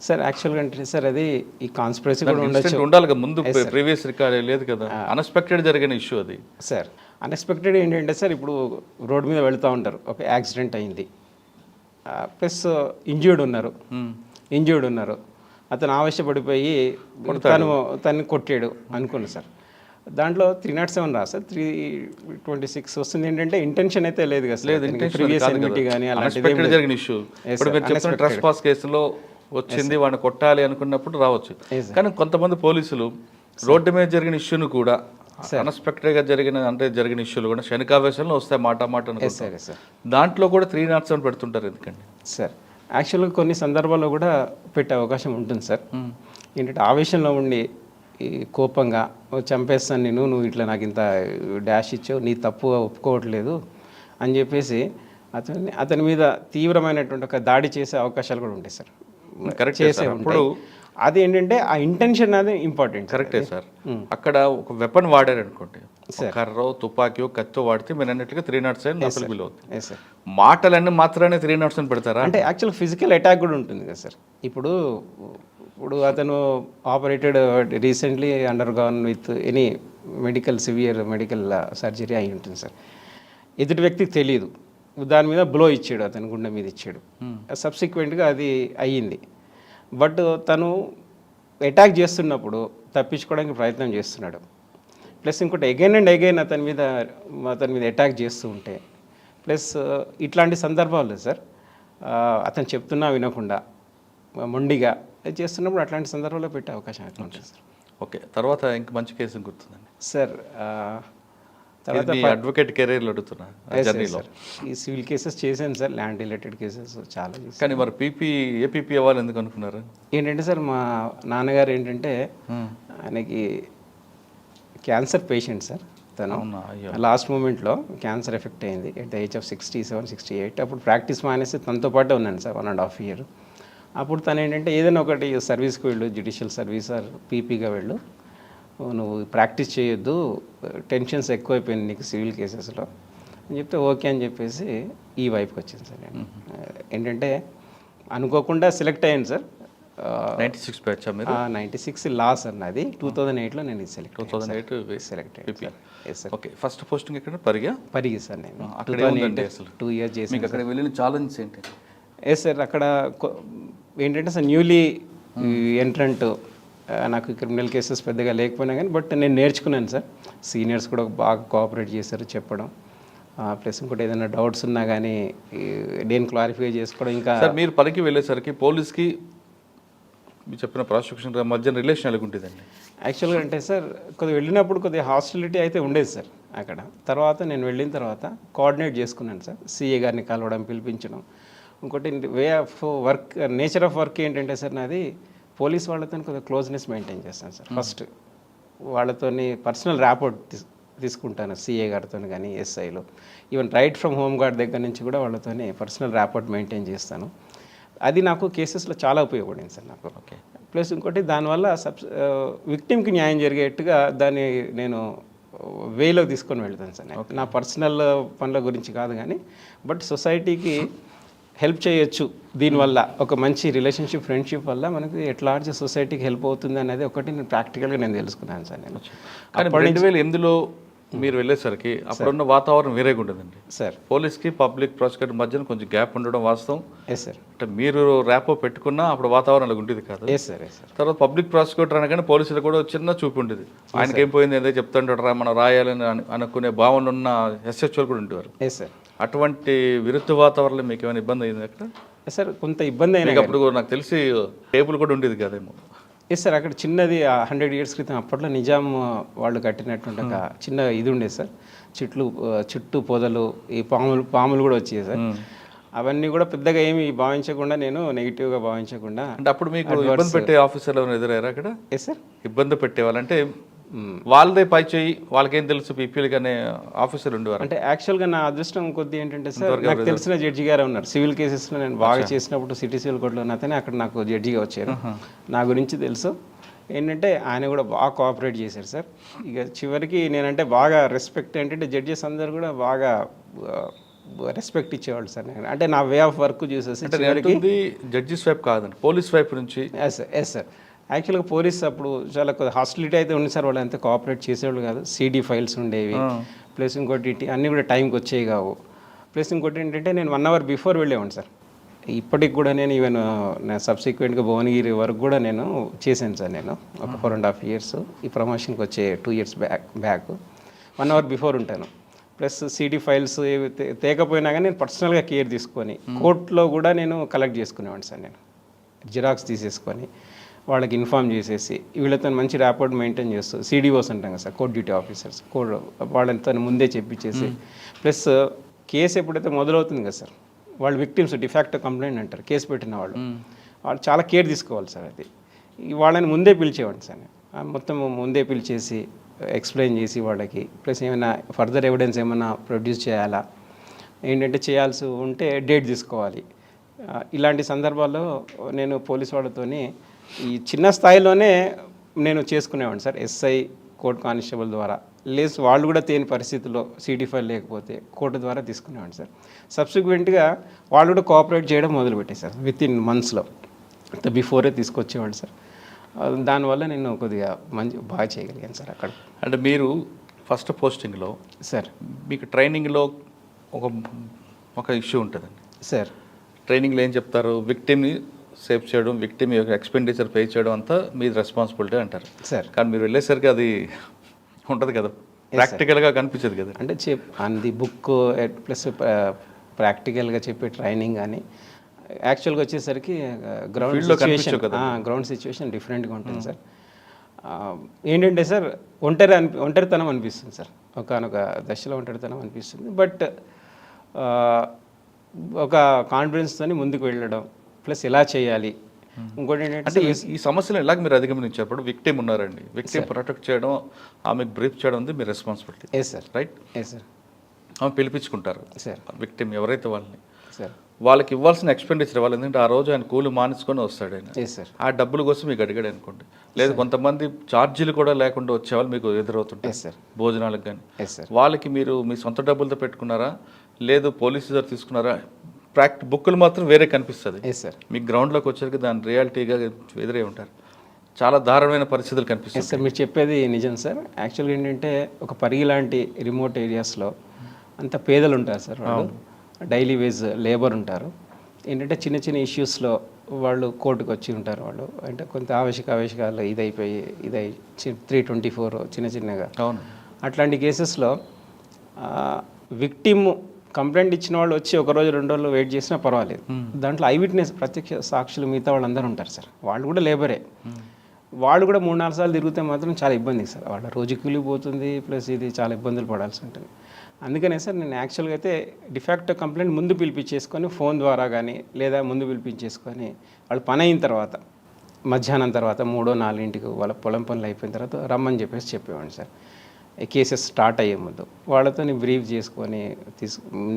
సార్. యాక్చువల్గా అంటే సార్ అది ఈ కాన్స్పిరసీ కూడా ఉండొచ్చు, ఉండాలి కదా, ముందు ప్రీవియస్ రికార్డ్ లేదు కదా, అన్ఎక్స్పెక్టెడ్ జరిగిన ఇష్యూ అది సార్. అన్ఎక్స్పెక్టెడ్ ఏంటంటే సార్, ఇప్పుడు రోడ్డు మీద వెళ్తూ ఉంటారు, ఒక యాక్సిడెంట్ అయింది, ప్లస్ ఇంజ్యూర్డ్ ఉన్నారు, అతను ఆవేశపడిపోయి తను కొట్టాడు అనుకున్నా సార్. దాంట్లో 307 రా సార్, 326 వస్తుంది. ఏంటంటే ఇంటెన్షన్ అయితే లేదు కదా సార్, ప్రీవియస్ ఎనిమిటీ కానీ అలాంటిది జరిగిన ఇష్యూ. ఇప్పుడు మీరు చెప్పిన ట్రెస్పాస్ కేసులో వచ్చింది, వాడిని కొట్టాలి అనుకున్నప్పుడు రావచ్చు. కానీ కొంతమంది పోలీసులు రోడ్డు మీద జరిగిన ఇష్యూను కూడా అన్ఎక్స్పెక్టెడ్గా జరిగిన ఇష్యూలు కూడా శనికావేశంలో వస్తాయి, మాట అనుకుంటారు. దాంట్లో కూడా 307 పెడుతుంటారు ఎందుకండి సార్? యాక్చువల్గా కొన్ని సందర్భాల్లో కూడా పెట్టే అవకాశం ఉంటుంది సార్. ఏంటంటే ఆవేశంలో ఉండి ఈ కోపంగా చంపేస్తాను నువ్వు ఇట్లా నాకు ఇంత డాష్ ఇచ్చావు, నీ తప్పు ఒప్పుకోవట్లేదు అని చెప్పేసి అతని మీద తీవ్రమైనటువంటి ఒక దాడి చేసే అవకాశాలు కూడా ఉంటాయి సార్. చేసే ఉంటాయి. అది ఏంటంటే ఆ ఇంటెన్షన్ అది ఇంపార్టెంట్. కరెక్టే సార్. అక్కడ ఒక వెపన్ వాడారు అనుకోండి, కర్రో తుపాకీయో కత్తో వాడితే మీరు అన్నట్టుగా 307 నఫిల్ అవుతుంది. మాటలన్నీ మాత్రమే 307 పెడతారా? అంటే యాక్చువల్ ఫిజికల్ అటాక్ కూడా ఉంటుంది కదా సార్. ఇప్పుడు అతను operated recently undergone with any severe medical surgery అయి ఉంటుంది సార్. ఎదుటి వ్యక్తికి తెలియదు, దాని మీద బ్లో ఇచ్చాడు, అతని గుండె మీద ఇచ్చాడు, సబ్సిక్వెంట్గా అది అయ్యింది. బట్ తను అటాక్ చేస్తున్నప్పుడు తప్పించుకోవడానికి ప్రయత్నం చేస్తున్నాడు. ప్లస్ ఇంకోటి అగైన్ అండ్ అగైన్ అతని మీద అటాక్ చేస్తూ ఉంటే, ప్లస్ ఇట్లాంటి సందర్భాలు సార్ అతను చెప్తున్నా వినకుండా మొండిగా చేస్తున్నప్పుడు అట్లాంటి సందర్భంలో పెట్టే అవకాశం అయితే ఉంటుంది సార్. ఓకే, తర్వాత ఇంక మంచి కేసు గుర్తుందండి సార్. తర్వాత మీ అడ్వకేట్ కెరీర్లో అడుగుతున్నా జర్నీలో. ఈ సివిల్ కేసెస్ చేశాను సార్, ల్యాండ్ రిలేటెడ్ కేసెస్ చాలా చేశాను. కానీ మరి ఏపీపీ అవ్వాలి ఎందుకు అనుకున్నారు? ఏంటంటే సార్ మా నాన్నగారు ఏంటంటే ఆయనకి క్యాన్సర్ పేషెంట్ సార్. తను లాస్ట్ మూమెంట్లో క్యాన్సర్ ఎఫెక్ట్ అయింది ఎట్ ద ఏజ్ ఆఫ్ 67, 68. అప్పుడు ప్రాక్టీస్ మానేసి తనతో పాటే ఉన్నాను సార్ 1.5 year. అప్పుడు తను ఏంటంటే ఏదైనా ఒకటి సర్వీస్కి వెళ్ళు, జ్యుడిషియల్ సర్వీస్ ఆర్ పీపీగా వెళ్ళు, నువ్వు ప్రాక్టీస్ చేయొద్దు, టెన్షన్స్ ఎక్కువైపోయింది నీకు సివిల్ కేసెస్లో అని చెప్తే ఓకే అని చెప్పేసి ఈ వైపుకి వచ్చింది సార్. నేను ఏంటంటే అనుకోకుండా సెలెక్ట్ అయ్యాను సార్. 96 బ్యాచ్ మీరు? 96 లా సార్ నాది. 2008లో నేను సెలెక్ట్ 2008 సెలెక్ట్ అయ్యాను. ఓకే. ఫస్ట్ పోస్టింగ్ ఎక్కడ? పరిగి సార్. నేను అక్కడ 2 years చేసి మీకు అక్కడ వెళ్ళిన ఛాలెంజ్ ఏంటి? సార్ అక్కడ ఏంటంటే సార్ న్యూలీ ఎంట్రంట్, నాకు క్రిమినల్ కేసెస్ పెద్దగా లేకపోయినా కానీ బట్ నేను నేర్చుకున్నాను సార్. సీనియర్స్ కూడా బాగా కోఆపరేట్ చేశారు చెప్పడం, ప్లస్ ఇంకోటి ఏదైనా డౌట్స్ ఉన్నా కానీ నేను క్లారిఫై చేసుకోవడం. ఇంకా సార్ మీరు పనికి వెళ్ళేసరికి పోలీస్కి మీరు చెప్పిన ప్రాసిక్యూషన్ మధ్య రిలేషన్ ఎలా ఉంటుందండి? యాక్చువల్గా అంటే సార్ కొద్దిగా వెళ్ళినప్పుడు కొద్దిగా హాస్టిలిటీ అయితే ఉండేది సార్ అక్కడ. తర్వాత నేను వెళ్ళిన తర్వాత కోఆర్డినేట్ చేసుకున్నాను సార్, సిఏ గారిని కలవడం, పిలిపించడం. ఇంకోటి way of work, nature of work ఏంటంటే సార్ నాది పోలీస్ వాళ్ళతో కొద్దిగా క్లోజ్నెస్ మెయింటైన్ చేస్తాను సార్. ఫస్ట్ వాళ్ళతోని పర్సనల్ ర్యాపోర్ట్ తీసుకుంటాను, సిఏ గారితో కానీ ఎస్ఐలో, even right from home guard దగ్గర నుంచి కూడా వాళ్ళతోని పర్సనల్ ర్యాపోర్ట్ మెయింటైన్ చేస్తాను. అది నాకు కేసెస్లో చాలా ఉపయోగపడింది సార్ నాకు. ఓకే. ప్లస్ ఇంకోటి దానివల్ల విక్టిమ్కి న్యాయం జరిగేట్టుగా దాన్ని నేను వేలో తీసుకొని వెళ్తాను సార్. నా పర్సనల్ పనుల గురించి కాదు కానీ బట్ సొసైటీకి హెల్ప్ చేయొచ్చు దీనివల్ల. ఒక మంచి రిలేషన్షిప్, ఫ్రెండ్షిప్ వల్ల మనకి ఎట్లాంటి సొసైటీకి హెల్ప్ అవుతుంది అనేది ఒకటి నేను ప్రాక్టికల్గా నేను తెలుసుకున్నాను సార్. నేను కానీ 2008లో మీరు వెళ్ళేసరికి అప్పుడున్న వాతావరణం వేరేగా ఉంటుందండి సార్. పోలీస్కి పబ్లిక్ ప్రాసిక్యూటర్ మధ్యన కొంచెం గ్యాప్ ఉండడం వాస్తవం. Yes sir. అంటే మీరు ర్యాపో పెట్టుకున్నా అప్పుడు వాతావరణం అలాగ ఉంటుంది కాదు. Yes sir. Yes sir. తర్వాత పబ్లిక్ ప్రాసిక్యూటర్ అనగానే పోలీసులు కూడా చిన్న చూపు ఉంటుంది. ఆయనకి ఏం పోయింది ఏదో చెప్తుంటారా మనం రాయాలని అనుకునే భావన ఉన్న ఎస్హెచ్ఓలు కూడా ఉండేవారు. Yes sir. అటువంటి విరుద్ధ వాతావరణంలో మీకు ఏమైనా ఇబ్బంది అయింది అక్కడ? సార్ కొంత ఇబ్బంది అయినా అప్పుడు నాకు తెలిసి టేబుల్ కూడా ఉండేది కదేమో. Yes sir. అక్కడ చిన్నది 100 years క్రితం అప్పట్లో నిజాం వాళ్ళు కట్టినటువంటి ఒక చిన్న ఇది ఉండేది సార్. చుట్టూ పొదలు, ఈ పాములు కూడా వచ్చాయి సార్. అవన్నీ కూడా పెద్దగా ఏమి భావించకుండా, నేను నెగిటివ్గా భావించకుండా. అంటే అప్పుడు మీకు ఇబ్బంది పెట్టే ఆఫీసర్లు ఎవరైనా ఎదురయ్యారా అక్కడ? Yes sir. ఇబ్బంది పెట్టేవాళ్ళంటే వాళ్ళదే పై చేయి, వాళ్ళకేం తెలుసు పీపీఎల్కి అనే ఆఫీసర్ ఉండేవారు. అంటే యాక్చువల్గా నా అదృష్టం కొద్ది ఏంటంటే సార్, నాకు తెలిసిన జడ్జి గారే ఉన్నారు సివిల్ కేసెస్లో. నేను బాగా చేసినప్పుడు సిటీ సివిల్ కోర్టులో అతనే అక్కడ నాకు జడ్జిగా వచ్చారు. నా గురించి తెలుసు. ఏంటంటే ఆయన కూడా బాగా కోఆపరేట్ చేశారు సార్. ఇక చివరికి నేనంటే బాగా రెస్పెక్ట్, ఏంటంటే జడ్జెస్ అందరు కూడా బాగా రెస్పెక్ట్ ఇచ్చేవాళ్ళు సార్. నేను అంటే నా వే ఆఫ్ వర్క్ చూసేసి జడ్జిస్ వైపు కాదండి, పోలీస్ వైపు నుంచి. Yes sir. యాక్చువల్గా పోలీస్ అప్పుడు చాలా హాస్టిలిటీ అయితే ఉంది సార్. వాళ్ళు అంతా కోఆపరేట్ చేసేవాళ్ళు కాదు. సిడి ఫైల్స్ ఉండేవి, ప్లస్ ఇంకోటి అన్నీ కూడా టైంకి వచ్చేవి కావు. ప్లస్ ఇంకోటి ఏంటంటే నేను 1 hour బిఫోర్ వెళ్ళేవాడిని సార్. ఇప్పటికి కూడా నేను ఈవెన్ నా సబ్సిక్వెంట్గా భువనగిరి వరకు కూడా నేను చేశాను సార్. నేను ఒక 4.5 years ఈ ప్రమోషన్కి వచ్చే 2 years బ్యాక్ 1 hour బిఫోర్ ఉంటాను. ప్లస్ సిడి ఫైల్స్ ఏవి తేకపోయినా కానీ నేను పర్సనల్గా కేర్ తీసుకొని కోర్టులో కూడా నేను కలెక్ట్ చేసుకునేవాడిని సార్. నేను జిరాక్స్ తీసేసుకొని వాళ్ళకి ఇన్ఫామ్ చేసేసి వీళ్ళతో మంచి ర్యాపోర్ట్ మెయింటైన్ చేస్తూ, సిడిఓస్ అంటాం కదా సార్, కోర్ట్ డ్యూటీ ఆఫీసర్స్, వాళ్ళతో ముందే చెప్పించేసి, ప్లస్ కేసు ఎప్పుడైతే మొదలవుతుంది కదా సార్, వాళ్ళు విక్టిమ్స్ డిఫాక్టో కంప్లైంట్ అంటారు, కేసు పెట్టిన వాళ్ళు చాలా కేర్ తీసుకోవాలి సార్. అది వాళ్ళని ముందే పిలిచేవాడిని సార్. మొత్తం ముందే పిలిచేసి ఎక్స్ప్లెయిన్ చేసి వాళ్ళకి, ప్లస్ ఏమైనా ఫర్దర్ ఎవిడెన్స్ ఏమైనా ప్రొడ్యూస్ చేయాలా, ఏంటంటే చేయాల్సి ఉంటే డేట్ తీసుకోవాలి. ఇలాంటి సందర్భాల్లో నేను పోలీస్ వాళ్ళతోని ఈ చిన్న స్థాయిలోనే నేను చేసుకునేవాడిని సార్. ఎస్ఐ, కోర్టు కానిస్టేబుల్ ద్వారా, లేదు వాళ్ళు కూడా తేని పరిస్థితుల్లో సిటీ ఫైల్ లేకపోతే కోర్టు ద్వారా తీసుకునేవాడిని సార్. సబ్సిక్వెంట్గా వాళ్ళు కూడా కోఆపరేట్ చేయడం మొదలుపెట్టాయి సార్. విత్ ఇన్ మంత్స్లో బిఫోరే తీసుకొచ్చేవాళ్ళు సార్. దానివల్ల నేను కొద్దిగా బాగా చేయగలిగాను సార్ అక్కడ. అంటే మీరు ఫస్ట్ పోస్టింగ్లో సార్ మీకు ట్రైనింగ్లో ఒక ఇష్యూ ఉంటుందండి సార్. ట్రైనింగ్లో ఏం చెప్తారు? విక్టిమ్ని సేవ్ చేయడం, విక్టిమ్ యొక్క ఎక్స్పెండిచర్ పే చేయడం అంతా మీది రెస్పాన్సిబిలిటీ అంటారు సార్. కానీ మీరు వెళ్ళేసరికి అది ఉంటుంది కదా, ప్రాక్టికల్గా కనిపించదు కదా. అంటే అది బుక్ ప్లస్ ప్రాక్టికల్గా చెప్పే ట్రైనింగ్ కానీ యాక్చువల్గా వచ్చేసరికి గ్రౌండ్ సిచ్యువేషన్ డిఫరెంట్గా ఉంటుంది సార్. ఏంటంటే సార్ ఒంటరితనం అనిపిస్తుంది సార్, ఒకానొక దశలో ఒంటరితనం అనిపిస్తుంది. బట్ ఒక కాన్ఫిడెన్స్తో ముందుకు వెళ్ళడం, ప్లస్ ఎలా చేయాలి. ఇంకోటి అంటే ఏంటంటే ఈ సమస్యలు ఎలాగ మీరు అధిగమించేప్పుడు విక్టిమ్ ఉన్నారండి, విక్టిమ్ ప్రొటెక్ట్ చేయడం, ఆమెకు బ్రీఫ్ చేయడం ఉంది మీ responsibility, yes sir, right? Yes sir, ఆమె పిలిపించుకుంటారు సార్, విక్టిమ్ ఎవరైతే వాళ్ళని, సార్, వాళ్ళకి ఇవ్వాల్సిన ఎక్స్పెండిచర్ ఇవ్వాలి. ఎందుకంటే ఆ రోజు ఆయన కూలి మానేసుకొని వస్తాడు ఆయన, ఎస్ సార్, ఆ డబ్బుల కోసం మీకు అడిగాడు అనుకోండి. లేదు కొంతమంది ఛార్జీలు కూడా లేకుండా వచ్చేవాళ్ళు మీకు ఎదురవుతుంటారు ఎస్ సార్, భోజనాలకు కానీ. Yes sir. వాళ్ళకి మీరు మీ సొంత డబ్బులతో పెట్టుకున్నారా, లేదు పోలీసు దగ్గర తీసుకున్నారా? బుక్కులు మాత్రం వేరే కనిపిస్తుంది, ఎస్ సార్, మీకు గ్రౌండ్లోకి వచ్చేసరికి దాని రియాలిటీగా ఎదురే ఉంటారు. చాలా దారుణమైన పరిస్థితులు ఎస్ కనిపిస్తాయి. సార్, మీరు చెప్పేది నిజం సార్. యాక్చువల్గా ఏంటంటే ఒక పరిగి లాంటి రిమోట్ ఏరియాస్లో అంత పేదలు ఉంటారు సార్, వాళ్ళు డైలీ వేజ్ లేబర్ ఉంటారు. ఏంటంటే చిన్న చిన్న ఇష్యూస్లో వాళ్ళు కోర్టుకు వచ్చి ఉంటారు. వాళ్ళు అంటే కొంత ఆవేశకాలు ఇదైపోయి 324 చిన్న చిన్నగా. అవును, అట్లాంటి కేసెస్లో విక్టిమ్ కంప్లైంట్ ఇచ్చిన వాళ్ళు వచ్చి ఒక రోజు 2 రోజులు వెయిట్ చేసినా పర్వాలేదు. దాంట్లో ఐ విట్నెస్ ప్రత్యక్ష సాక్షులు మిగతా వాళ్ళందరూ ఉంటారు సార్, వాళ్ళు కూడా లేబరే. వాళ్ళు కూడా 3-4 సార్లు తిరిగితే మాత్రం చాలా ఇబ్బంది సార్, వాళ్ళ రోజు కూలిపోతుంది, ప్లస్ ఇది చాలా ఇబ్బందులు పడాల్సి ఉంటుంది. అందుకనే సార్ నేను యాక్చువల్గా అయితే డిఫాక్టో కంప్లైంట్ ముందు పిలిపించేసుకొని ఫోన్ ద్వారా కానీ లేదా ముందు పిలిపించేసుకొని వాళ్ళు పని అయిన తర్వాత మధ్యాహ్నం తర్వాత 3-4 వాళ్ళ పొలం పనులు అయిపోయిన తర్వాత రమ్మని చెప్పేవాడిని సార్. కేసెస్ స్టార్ట్ అయ్యే ముందు వాళ్ళతో బ్రీఫ్ చేసుకొని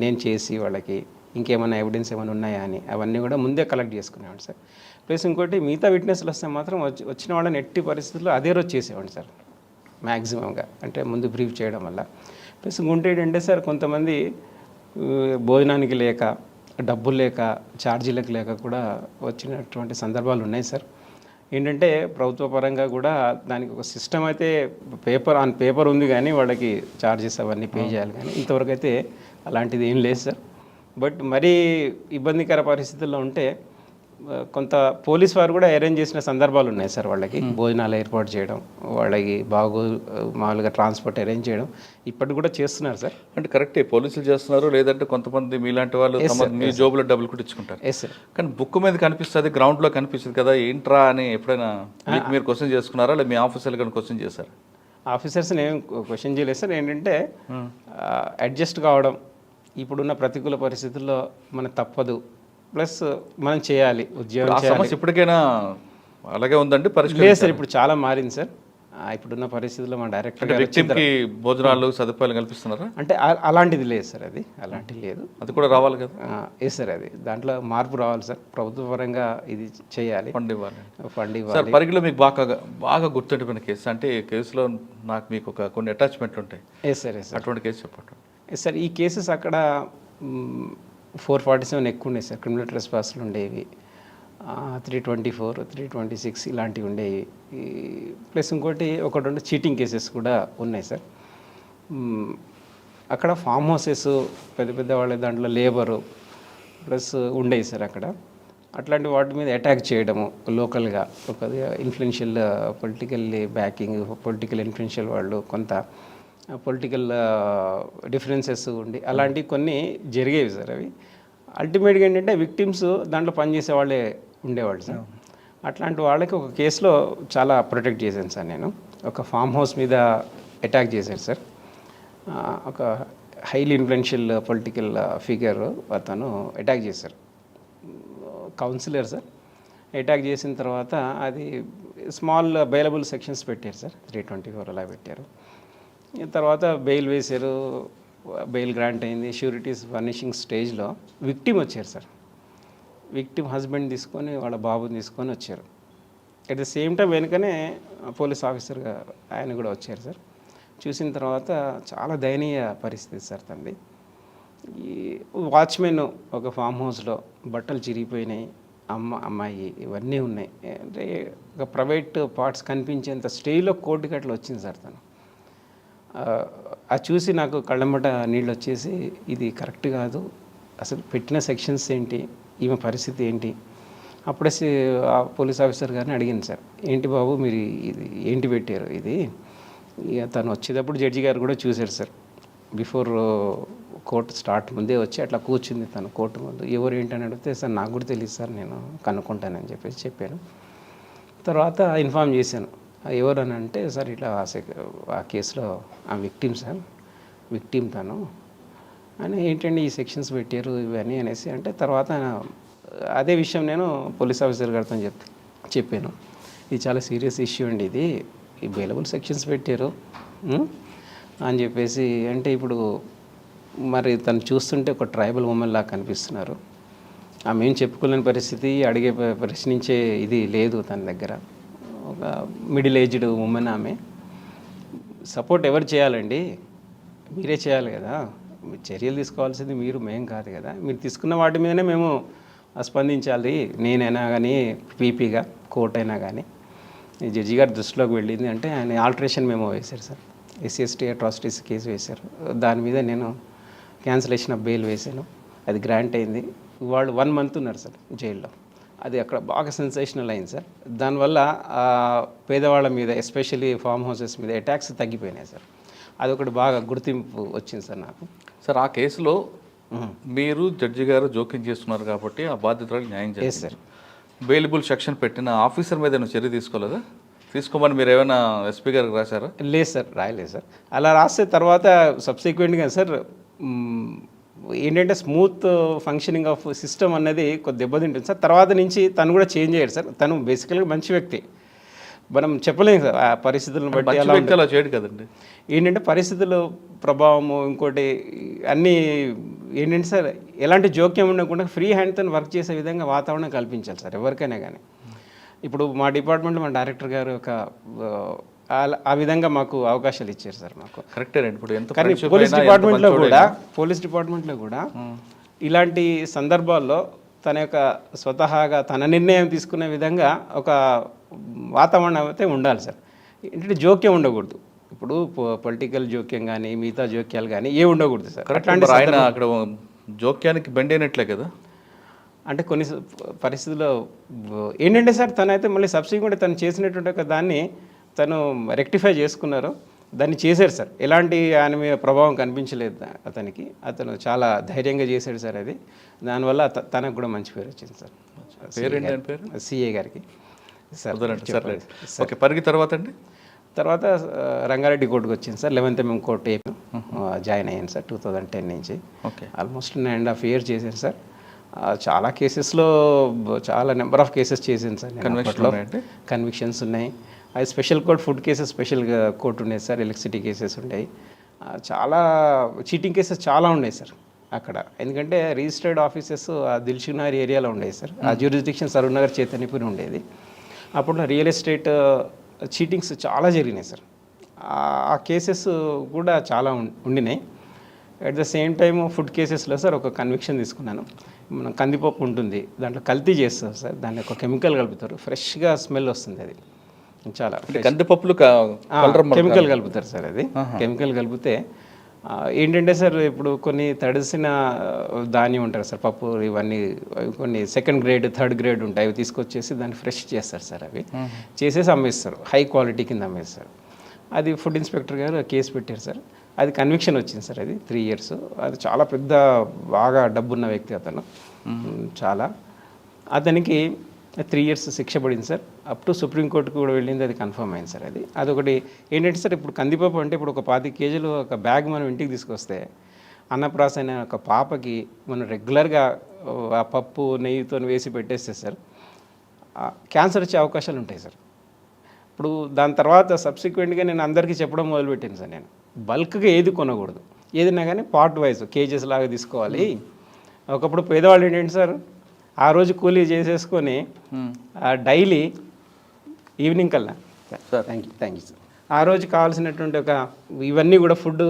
నేను చేసి వాళ్ళకి ఇంకేమైనా ఎవిడెన్స్ ఏమైనా ఉన్నాయా అని అవన్నీ కూడా ముందే కలెక్ట్ చేసుకునేవాడిని సార్. ప్లస్ ఇంకోటి మిగతా విట్నెస్లు వస్తే మాత్రం వచ్చిన వాళ్ళని ఎట్టి పరిస్థితుల్లో అదే రోజు చేసేవాడిని సార్ మ్యాక్సిమంగా, అంటే ముందు బ్రీఫ్ చేయడం వల్ల. ప్లస్ ఇంకొంటే ఏంటంటే సార్ కొంతమంది భోజనానికి లేక, డబ్బులు లేక, ఛార్జీలకు లేక కూడా వచ్చినటువంటి సందర్భాలు ఉన్నాయి సార్. ఏంటంటే ప్రభుత్వ పరంగా కూడా దానికి ఒక సిస్టమ్ అయితే పేపర్ ఉంది, కానీ వాళ్ళకి ఛార్జెస్ అవన్నీ పే చేయాలి. కానీ ఇంతవరకు అయితే అలాంటిది ఏం లేదు సార్. బట్ మరీ ఇబ్బందికర పరిస్థితుల్లో ఉంటే కొంత పోలీస్ వారు కూడా అరేంజ్ చేసిన సందర్భాలు ఉన్నాయి సార్. వాళ్ళకి భోజనాలు ఏర్పాటు చేయడం, వాళ్ళకి మామూలుగా ట్రాన్స్పోర్ట్ అరేంజ్ చేయడం ఇప్పటికి కూడా చేస్తున్నారు సార్. అంటే కరెక్టే, పోలీసులు చేస్తున్నారు. లేదంటే కొంతమంది మీలాంటి వాళ్ళు మీ జోబులో డబ్బులు కూడా ఇచ్చుకుంటారు. Yes sir. కానీ బుక్ మీద కనిపిస్తుంది, గ్రౌండ్లో కనిపిస్తుంది కదా, ఏంట్రా అని ఎప్పుడైనా మీరు క్వశ్చన్ చేసుకున్నారా, లేదా మీ ఆఫీసర్లు కానీ క్వశ్చన్ చేశారు? ఆఫీసర్స్ నేను క్వశ్చన్ చేయలేదు సార్. ఏంటంటే అడ్జస్ట్ కావడం, ఇప్పుడున్న ప్రతికూల పరిస్థితుల్లో మనకు తప్పదు, ప్లస్ మనం చేయాలి, ఉద్యోగం చేయాలి. సమస్య ఇప్పటికైనా అలాగే ఉందండి పరిస్థితి? లేదు సార్, ఇప్పుడు చాలా మారింది సార్. ఇప్పుడున్న పరిస్థితుల్లో మన డైరెక్టర్ వ్యక్తికి భోజనాలు సదుపాయాలు కల్పిస్తున్నారా? అంటే అలాంటిది లేదు సార్, అలాంటిది లేదు. అది కూడా రావాలి కదా. ఏ సార్, దాంట్లో మార్పు రావాలి సార్. ప్రభుత్వ పరంగా ఇది చేయాలి, ఫండ్ ఇవ్వాలి. సార్ పరిగిలో మీకు బాగా గుర్తుండిపోయిన కేసు అంటే, ఈ కేసులో మీకు కొన్ని అటాచ్మెంట్లు ఉంటాయి. ఏ సార్, అటువంటి కేసు చెప్పండి. సార్ ఈ కేసెస్ అక్కడ 447 ఎక్కువ ఉన్నాయి సార్. క్రిమినల్ ట్రెస్పాస్లు ఉండేవి, 324, 326 ఇలాంటివి ఉండేవి. ప్లస్ ఇంకోటి 1-2 చీటింగ్ కేసెస్ కూడా ఉన్నాయి సార్. అక్కడ ఫామ్ హౌసెస్ పెద్ద వాళ్ళ దాంట్లో లేబరు ప్లస్ ఉండేవి సార్ అక్కడ. అట్లాంటి వాటి మీద అటాక్ చేయడము లోకల్గా ఒక influential political backing, political influential వాళ్ళు, కొంత పొలిటికల్ డిఫరెన్సెస్ ఉండి అలాంటివి కొన్ని జరిగేవి సార్. అవి అల్టిమేట్గా ఏంటంటే విక్టిమ్స్ దాంట్లో పనిచేసే వాళ్ళే ఉండేవాళ్ళు సార్. అట్లాంటి వాళ్ళకి ఒక కేసులో చాలా ప్రొటెక్ట్ చేశాను సార్ నేను. ఒక ఫామ్ హౌస్ మీద అటాక్ చేశారు సార్. ఒక హైలీ ఇన్ఫ్లుయెన్షియల్ పొలిటికల్ ఫిగర్ అతను అటాక్ చేశారు, కౌన్సిలర్ సార్. అటాక్ చేసిన తర్వాత అది స్మాల్ బెయిలబుల్ సెక్షన్స్ పెట్టారు సార్, 324 అలా పెట్టారు. తర్వాత బెయిల్ వేశారు, బెయిల్ గ్రాంట్ అయింది, షూరిటీస్ ఫర్నిషింగ్ స్టేజ్లో విక్టిమ్ వచ్చారు సార్. విక్టిమ్ హస్బెండ్ తీసుకొని వాళ్ళ బాబుని తీసుకొని వచ్చారు. అట్ ద సేమ్ టైం వెనుకనే పోలీస్ ఆఫీసర్గా ఆయన కూడా వచ్చారు సార్. చూసిన తర్వాత చాలా దయనీయ పరిస్థితి సార్ తండ్రి. ఈ వాచ్మెన్ ఒక ఫామ్ హౌస్లో బట్టలు చిరిగిపోయినాయి, అమ్మాయి ఇవన్నీ ఉన్నాయి. అంటే ఒక ప్రైవేట్ పార్ట్స్ కనిపించేంత స్టేజ్లో కోర్టుకి అట్లా వచ్చింది సార్ తను. అది చూసి నాకు కళ్ళమ్మట నీళ్ళు వచ్చేసి, ఇది కరెక్ట్ కాదు, అసలు పెట్టిన సెక్షన్స్ ఏంటి, ఈమె పరిస్థితి ఏంటి. అప్పుడే ఆ పోలీస్ ఆఫీసర్ గారిని అడిగింది సార్, ఏంటి బాబు మీరు ఇది ఏంటి పెట్టారు ఇది. ఇక తను వచ్చేటప్పుడు జడ్జి గారు కూడా చూశారు సార్. బిఫోర్ కోర్టు స్టార్ట్ ముందే వచ్చి అట్లా కూర్చుంది తను కోర్టు ముందు. ఎవరు ఏంటని అడిగితే, సార్ నాకు కూడా తెలియదు సార్, నేను కనుక్కుంటానని చెప్పేసి చెప్పాను. తర్వాత ఇన్ఫామ్ చేశాను, ఎవరని అంటే సార్ ఇట్లా ఆ కేసులో ఆ విక్టిమ్ సార్, విక్టిమ్ తను అని ఏంటండి ఈ సెక్షన్స్ పెట్టారు ఇవన్నీ అనేసి అంటే తర్వాత అదే విషయం నేను పోలీస్ ఆఫీసర్ గారితో చెప్పాను. ఇది చాలా సీరియస్ ఇష్యూ అండి, ఇది ఈ బెయిలబుల్ సెక్షన్స్ పెట్టారు అని చెప్పేసి అంటే ఇప్పుడు మరి తను చూస్తుంటే ఒక ట్రైబల్ ఉమెన్ లాగా కనిపిస్తున్నారు. ఆమె ఏం చెప్పుకోలేని పరిస్థితి, అడిగే ప్రశ్నించే ఇది లేదు తన దగ్గర. ఒక మిడిల్ ఏజ్డ్ ఉమెన్ ఆమె. సపోర్ట్ ఎవరు చేయాలండి? మీరే చేయాలి కదా, చర్యలు తీసుకోవాల్సింది మీరు, మేం కాదు కదా. మీరు తీసుకున్న వాటి మీదనే మేము స్పందించాలి. నేనైనా కానీ పీపీగా కోర్ట్ అయినా కానీ ఈ జడ్జి గారి దృష్టిలోకి వెళ్ళింది అంటే ఆయన ఆల్టరేషన్ మేమో వేశారు సార్, ఎస్సీ అట్రాసిటీస్ కేసు వేశారు. దాని మీద నేను క్యాన్సిలేషన్ ఆఫ్ బెయిల్ వేశాను, అది గ్రాంట్ అయింది. వాళ్ళు 1 month ఉన్నారు సార్ జైల్లో. అది అక్కడ బాగా సెన్సేషనల్ అయింది సార్. దానివల్ల పేదవాళ్ళ మీద ఎస్పెషల్లీ ఫామ్ హౌసెస్ మీద అటాక్స్ తగ్గిపోయినాయి సార్. అదొకటి బాగా గుర్తింపు వచ్చింది సార్ నాకు. సార్ ఆ కేసులో మీరు జడ్జి గారు జోక్యం చేస్తున్నారు కాబట్టి ఆ బాధ్యతలకు న్యాయం చేస్తారు సార్. బెయిలబుల్ సెక్షన్ పెట్టిన ఆఫీసర్ మీద ఏమైనా చర్య తీసుకోలేదా? తీసుకోమని మీరు ఏమైనా ఎస్పీ గారికి రాశారా? లేదు సార్, రాయలేదు సార్. అలా రాస్తే తర్వాత సబ్సిక్వెంట్గా సార్ ఏంటంటే స్మూత్ ఫంక్షనింగ్ ఆఫ్ సిస్టమ్ అనేది కొద్ది దెబ్బతింటుంది సార్. తర్వాత నుంచి తను కూడా చేంజ్ అయ్యాడు సార్. తను బేసికల్గా మంచి వ్యక్తి, మనం చెప్పలేము సార్ ఆ పరిస్థితులను బట్టి. అలా చేయడు కదండి. ఏంటంటే పరిస్థితుల ప్రభావము, ఇంకోటి అన్నీ ఏంటంటే సార్ ఎలాంటి జోక్యం ఉండకుండా ఫ్రీ హ్యాండ్తో వర్క్ చేసే విధంగా వాతావరణం కల్పించాలి సార్ ఎవరికైనా కానీ. ఇప్పుడు మా డిపార్ట్మెంట్లో మా డైరెక్టర్ గారు ఒక ఆ విధంగా మాకు అవకాశాలు ఇచ్చారు సార్ మాకు. కరెక్టే అండి. ఇప్పుడు ఎంత కానీ పోలీస్ డిపార్ట్మెంట్లో కూడా ఇలాంటి సందర్భాల్లో తన యొక్క స్వతహాగా తన నిర్ణయం తీసుకునే విధంగా ఒక వాతావరణం అయితే ఉండాలి సార్. ఏంటంటే జోక్యం ఉండకూడదు. ఇప్పుడు పొలిటికల్ జోక్యం కానీ మిగతా జోక్యాలు కానీ ఏ ఉండకూడదు సార్. అట్లాంటి ఆయన అక్కడ జోక్యానికి బెండ్ అయినట్లే కదా. అంటే కొన్ని పరిస్థితుల్లో ఏంటంటే సార్ తనైతే మళ్ళీ సబ్సిక్వెంట్ తను చేసినటువంటి ఒక దాన్ని తను రెక్టిఫై చేసుకున్నారు, దాన్ని చేశారు సార్. ఎలాంటి ఆయన మీద ప్రభావం కనిపించలేదు అతనికి. అతను చాలా ధైర్యంగా చేశాడు సార్. అది దానివల్ల తనకు కూడా మంచి పేరు వచ్చింది సార్. పేరు సిఏ గారికి సార్. ఓకే, పరిగి తర్వాత అండి తర్వాత రంగారెడ్డి కోర్టుకు వచ్చింది sir. 11th MM court join అయ్యాను సార్ 2010 నుంచి. ఓకే, ఆల్మోస్ట్ 9.5 years చేశాను సార్. చాలా కేసెస్లో చాలా నెంబర్ ఆఫ్ కేసెస్ చేశాను సార్. కన్విక్షన్స్ ఉన్నాయి. అది special court, food cases special court ఉన్నాయి సార్. ఎలక్ట్రిసిటీ కేసెస్ ఉన్నాయి. చాలా చీటింగ్ కేసెస్ చాలా ఉన్నాయి సార్ అక్కడ. ఎందుకంటే రిజిస్టర్డ్ ఆఫీసెస్ ఆ దిల్షుక్నగర్ ఏరియాలో ఉండేవి సార్. ఆ జ్యూరిస్డిక్షన్ సరూర్నగర్ చైతన్యపురి ఉండేది. అప్పుడు రియల్ ఎస్టేట్ చీటింగ్స్ చాలా జరిగినాయి సార్. ఆ కేసెస్ కూడా చాలా ఉండినాయి. At the same time food కేసెస్లో సార్ ఒక కన్విక్షన్ తీసుకున్నాను. మనం కందిపప్పు ఉంటుంది, దాంట్లో కల్తీ చేస్తారు సార్. దాన్ని ఒక కెమికల్ కలుపుతారు, ఫ్రెష్గా స్మెల్ వస్తుంది. అది చాలా కందిపప్పులు కెమికల్ కలుపుతారు సార్. అది కెమికల్ కలిపితే ఏంటంటే సార్ ఇప్పుడు కొన్ని తడిసిన ధాన్యం ఉంటారు సార్, పప్పు ఇవన్నీ కొన్ని 2nd grade 3rd grade ఉంటాయి. అవి తీసుకొచ్చేసి దాన్ని ఫ్రెష్ చేస్తారు సార్. అవి చేసేసి అమ్మేస్తారు, హై క్వాలిటీ కింద అమ్మేస్తారు. అది ఫుడ్ ఇన్స్పెక్టర్ గారు కేసు పెట్టారు సార్. అది కన్విక్షన్ వచ్చింది సార్. అది 3 years. అది చాలా పెద్ద బాగా డబ్బున్న వ్యక్తి అతను. చాలా అతనికి 3 years శిక్ష పడింది సార్. అప్ టు సుప్రీంకోర్టుకు కూడా వెళ్ళింది, అది కన్ఫర్మ్ అయింది సార్. అదొకటి ఏంటంటే సార్ ఇప్పుడు కందిపప్పు అంటే ఇప్పుడు ఒక 25 kgs ఒక బ్యాగ్ మనం ఇంటికి తీసుకొస్తే అన్నప్రాసన ఒక పాపకి మనం రెగ్యులర్గా ఆ పప్పు నెయ్యితో వేసి పెట్టేస్తే సార్ క్యాన్సర్ వచ్చే అవకాశాలు ఉంటాయి సార్. ఇప్పుడు దాని తర్వాత సబ్సిక్వెంట్గా నేను అందరికీ చెప్పడం మొదలుపెట్టాను సార్. నేను బల్క్గా ఏది కొనకూడదు, ఏదైనా కానీ పార్ట్ వైజ్ కేజెస్ లాగా తీసుకోవాలి. ఒకప్పుడు పేదవాళ్ళు ఏంటంటే సార్ ఆ రోజు కూలీ చేసేసుకొని డైలీ ఈవినింగ్ కల్లా సార్ థ్యాంక్ యూ సార్ ఆ రోజు కావాల్సినటువంటి ఒక ఇవన్నీ కూడా ఫుడ్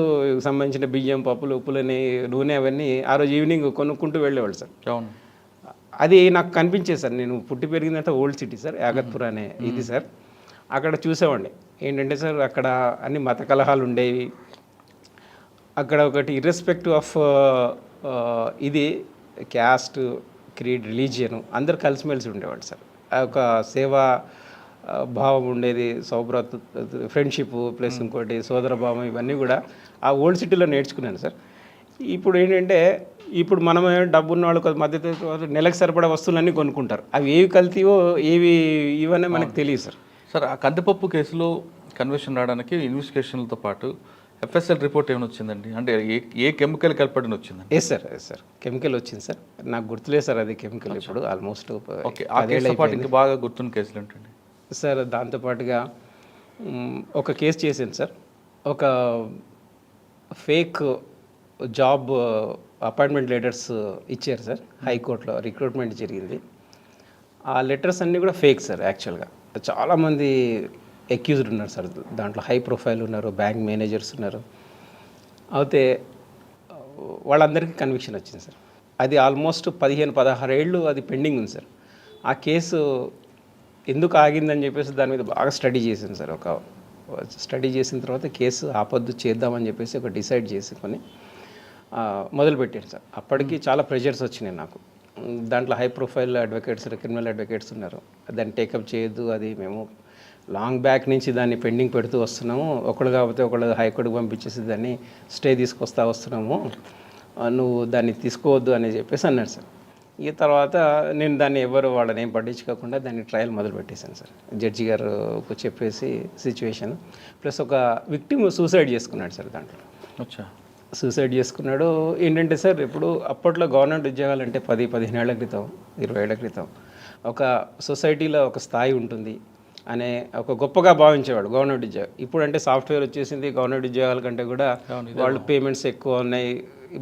సంబంధించిన బియ్యం, పప్పులు, ఉప్పులని, నూనె అవన్నీ ఆ రోజు ఈవినింగ్ కొనుక్కుంటూ వెళ్ళేవాళ్ళు సార్. అది నాకు కనిపించేది సార్. నేను పుట్టి పెరిగిందంటే ఓల్డ్ సిటీ సార్, యాగత్పూర్ అనే ఇది సార్. అక్కడ చూసేవాడిని ఏంటంటే సార్ అక్కడ అన్ని మత కలహాలు ఉండేవి. అక్కడ ఒకటి ఇర్రెస్పెక్టివ్ ఆఫ్ ఇది క్యాస్ట్, క్రీడ్, రిలీజియన్ అందరు కలిసిమెలిసి ఉండేవాడు సార్. ఒక సేవా భావం ఉండేది, సౌభ్రత, ఫ్రెండ్షిప్ ప్లస్ ఇంకోటి సోదర భావం, ఇవన్నీ కూడా ఆ ఓల్డ్ సిటీలో నేర్చుకున్నాను సార్. ఇప్పుడు ఏంటంటే ఇప్పుడు మనం డబ్బు ఉన్న వాళ్ళు మధ్య నెలకు సరిపడా వస్తువులన్నీ కొనుక్కుంటారు. అవి ఏవి కల్తీవో ఏవి ఇవన్నీ మనకు తెలియదు సార్. సార్ ఆ కందిపప్పు కేసులో కన్విక్షన్ రావడానికి ఇన్వెస్టిగేషన్లతో పాటు ఎఫ్ఎస్ఎల్ రిపోర్ట్ ఏమైనా వచ్చిందండి? అంటే ఏ కెమికల్ కలపడిన వచ్చిందండి? ఎస్ సార్ కెమికల్ వచ్చింది సార్. నాకు గుర్తులేదు సార్ అది కెమికల్ ఇప్పుడు ఆల్మోస్ట్ ఓకే. ఆ కేసుతో పాటు ఇంకా బాగా గుర్తున్న కేసులు ఏంటండి సార్? దాంతోపాటుగా ఒక కేసు చేశాను సార్. ఒక ఫేక్ జాబ్ అపాయింట్మెంట్ లెటర్స్ ఇచ్చారు సార్ హైకోర్టులో. రిక్రూట్మెంట్ జరిగింది. ఆ లెటర్స్ అన్నీ కూడా ఫేక్ సార్. యాక్చువల్గా చాలామంది అక్యూజ్డ్ ఉన్నారు సార్ దాంట్లో. హై ప్రొఫైల్ ఉన్నారు, బ్యాంక్ మేనేజర్స్ ఉన్నారు. అయితే వాళ్ళందరికీ కన్విక్షన్ వచ్చింది సార్. అది ఆల్మోస్ట్ 15-16 ఏళ్ళు అది పెండింగ్ ఉంది సార్. ఆ కేసు ఎందుకు ఆగిందని చెప్పేసి దాని మీద బాగా స్టడీ చేశాను సార్. ఒక స్టడీ చేసిన తర్వాత కేసు ఆపొద్దు చేద్దామని చెప్పేసి ఒక డిసైడ్ చేసుకొని మొదలుపెట్టాను సార్. అప్పటికి చాలా ప్రెషర్స్ వచ్చినాయి నాకు. దాంట్లో high profile advocates, criminal advocates ఉన్నారు. దాన్ని టేకప్ చేయొద్దు, అది మేము లాంగ్ బ్యాక్ నుంచి దాన్ని పెండింగ్ పెడుతూ వస్తున్నాము, ఒకళ్ళు కాకపోతే ఒకళ్ళు హైకోర్టుకు పంపించేసి దాన్ని స్టే తీసుకొస్తా వస్తున్నాము, నువ్వు దాన్ని తీసుకోవద్దు అని చెప్పేసి అన్నారు సార్. ఈ తర్వాత నేను దాన్ని ఎవరు వాళ్ళని ఏం పట్టించుకోకుండా దాన్ని ట్రయల్ మొదలు పెట్టేశాను సార్. జడ్జి గారుకు చెప్పేసి సిచ్యువేషన్ ప్లస్ ఒక విక్టిమ్ సూసైడ్ చేసుకున్నాడు సార్ దాంట్లో. అచ్చా. సూసైడ్ చేసుకున్నాడు. ఏంటంటే సార్ ఇప్పుడు అప్పట్లో గవర్నమెంట్ ఉద్యోగాలు అంటే 10-15 ఏళ్ల క్రితం, 20 ఏళ్ల క్రితం ఒక సొసైటీలో ఒక స్థాయి ఉంటుంది అనే ఒక గొప్పగా భావించేవాడు గవర్నమెంట్ ఉద్యోగం. ఇప్పుడు అంటే సాఫ్ట్వేర్ వచ్చేసింది, గవర్నమెంట్ ఉద్యోగాల కంటే కూడా వాళ్ళు పేమెంట్స్ ఎక్కువ ఉన్నాయి,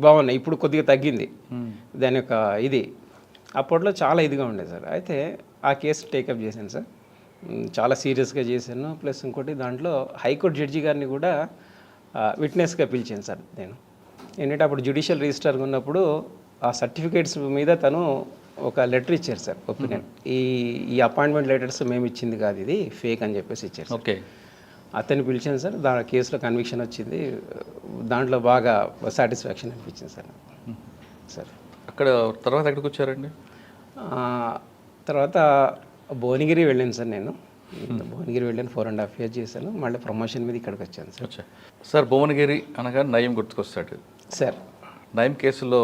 బాగున్నాయి. ఇప్పుడు కొద్దిగా తగ్గింది దాని యొక్క ఇది. అప్పట్లో చాలా ఇదిగా ఉండేది సార్. అయితే ఆ కేసు టేకప్ చేశాను సార్. చాలా సీరియస్గా చేశాను. ప్లస్ ఇంకోటి దాంట్లో హైకోర్టు జడ్జి గారిని కూడా విట్నెస్గా పిలిచాను సార్ నేను. ఏంటంటే అప్పుడు జ్యుడిషియల్ రిజిస్టర్గా ఉన్నప్పుడు ఆ సర్టిఫికేట్స్ మీద తను ఒక లెటర్ ఇచ్చారు సార్, ఒపీనియన్. ఈ అపాయింట్మెంట్ లెటర్స్ మేము ఇచ్చింది కాదు, ఇది ఫేక్ అని చెప్పేసి ఇచ్చారు. ఓకే. అతన్ని పిలిచాను సార్. కేసులో కన్విక్షన్ వచ్చింది. దాంట్లో బాగా సాటిస్ఫాక్షన్ అనిపించింది సార్ సార్. అక్కడ తర్వాత ఎక్కడికి వచ్చారండి? తర్వాత భువనగిరి వెళ్ళాను సార్ నేను. భువనగిరి వెళ్ళాను, 4.5 years చేశాను. మళ్ళీ ప్రమోషన్ మీద ఇక్కడికి వచ్చాను సార్. సార్ భువనగిరి అనగా నయం గుర్తుకొస్తాడు సార్. నయం కేసులో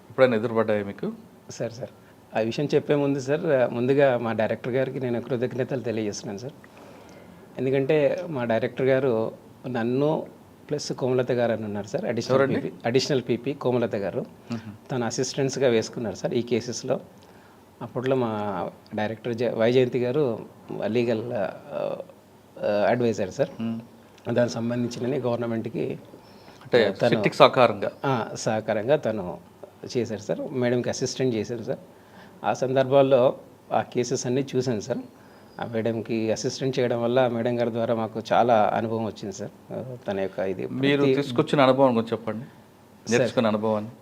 ఎప్పుడైనా ఎదురుపడ్డాయి మీకు? సార్ ఆ విషయం చెప్పే ముందు సార్, ముందుగా మా డైరెక్టర్ గారికి నేను కృతజ్ఞతలు తెలియజేస్తున్నాను సార్. ఎందుకంటే మా డైరెక్టర్ గారు నన్ను ప్లస్ కోమలత గారు అని ఉన్నారు సార్, అడిషనల్ పీపీ కోమలత గారు, తన అసిస్టెంట్స్గా వేసుకున్నారు సార్ ఈ కేసెస్లో. అప్పట్లో మా డైరెక్టర్ వైజయంతి గారు లీగల్ అడ్వైజర్ సార్. దానికి సంబంధించిన గవర్నమెంట్కి అంటే సహకారంగా తను చేశారు సార్. మేడంకి అసిస్టెంట్ చేశారు సార్. ఆ సందర్భాల్లో ఆ కేసెస్ అన్నీ చూశాను సార్. ఆ మేడంకి అసిస్టెంట్ చేయడం వల్ల మేడం గారి ద్వారా మాకు చాలా అనుభవం వచ్చింది సార్. తన యొక్క ఇది మీరు తీసుకొచ్చిన అనుభవం గురించి చెప్పండి, నేర్చుకున్న అనుభవాన్ని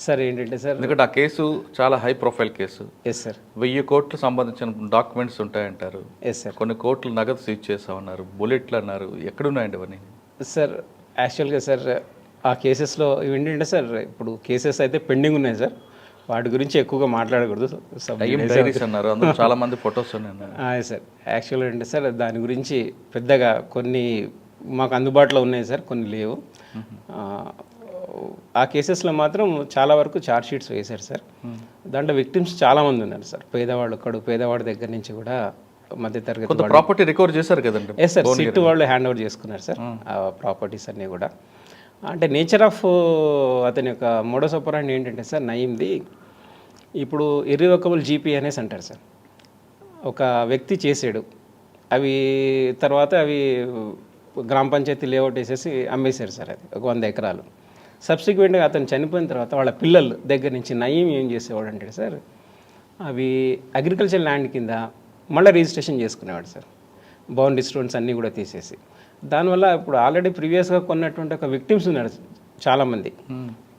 సార్. ఏంటంటే సార్, ఎందుకంటే ఆ కేసు చాలా high profile case. Yes sir. 1000 కోట్లు సంబంధించిన డాక్యుమెంట్స్ ఉంటాయంటారు. Yes sir. కొన్ని కోట్లు నగదు సీజ్ చేసామన్నారు, బుల్లెట్లు అన్నారు. ఎక్కడున్నాయండి అవన్నీ? సార్ యాక్చువల్గా సార్ ఆ కేసెస్లో ఏంటంటే సార్, ఇప్పుడు కేసెస్ అయితే పెండింగ్ ఉన్నాయి సార్, వాటి గురించి ఎక్కువగా మాట్లాడకూడదు. అన్నారు అందులో చాలా మంది ఫొటోస్ ఉన్నాయి సార్. యాక్చువల్గా అంటే సార్ దాని గురించి పెద్దగా కొన్ని మాకు అందుబాటులో ఉన్నాయి సార్, కొన్ని లేవు. ఆ కేసెస్లో మాత్రం చాలా వరకు ఛార్జ్ షీట్స్ వేశారు సార్. దాంట్లో విక్టిమ్స్ చాలామంది ఉన్నారు సార్. పేదవాడి దగ్గర నుంచి కూడా మధ్యతరగతి ప్రాపర్టీ రికవర్ చేశారు కదండి. Yes sir. సిట్ వాళ్ళు హ్యాండ్ ఓవర్ చేసుకున్నారు సార్ ఆ ప్రాపర్టీస్ అన్నీ కూడా. అంటే నేచర్ ఆఫ్ అతని యొక్క మోడస్ ఆపరాండి ఏంటంటే సార్, నయీంది ఇప్పుడు ఇర్రివోకబుల్ జీపీ అనేసి అంటారు సార్. ఒక వ్యక్తి చేసాడు, తర్వాత అవి గ్రామ పంచాయతీ లేఅవుట్ వేసేసి అమ్మేశారు సార్. అది ఒక 100 ఎకరాలు. సబ్సిక్వెంట్గా అతను చనిపోయిన తర్వాత వాళ్ళ పిల్లల దగ్గర నుంచి నయీం ఏం చేసేవాడు అంటే సార్, అవి అగ్రికల్చర్ ల్యాండ్ కింద మళ్ళీ రిజిస్ట్రేషన్ చేసుకునేవాడు సార్, బౌండరీ స్టోన్స్ అన్నీ కూడా తీసేసి. దానివల్ల ఇప్పుడు ఆల్రెడీ ప్రీవియస్గా కొన్నటువంటి ఒక విక్టిమ్స్ ఉన్నారు చాలామంది.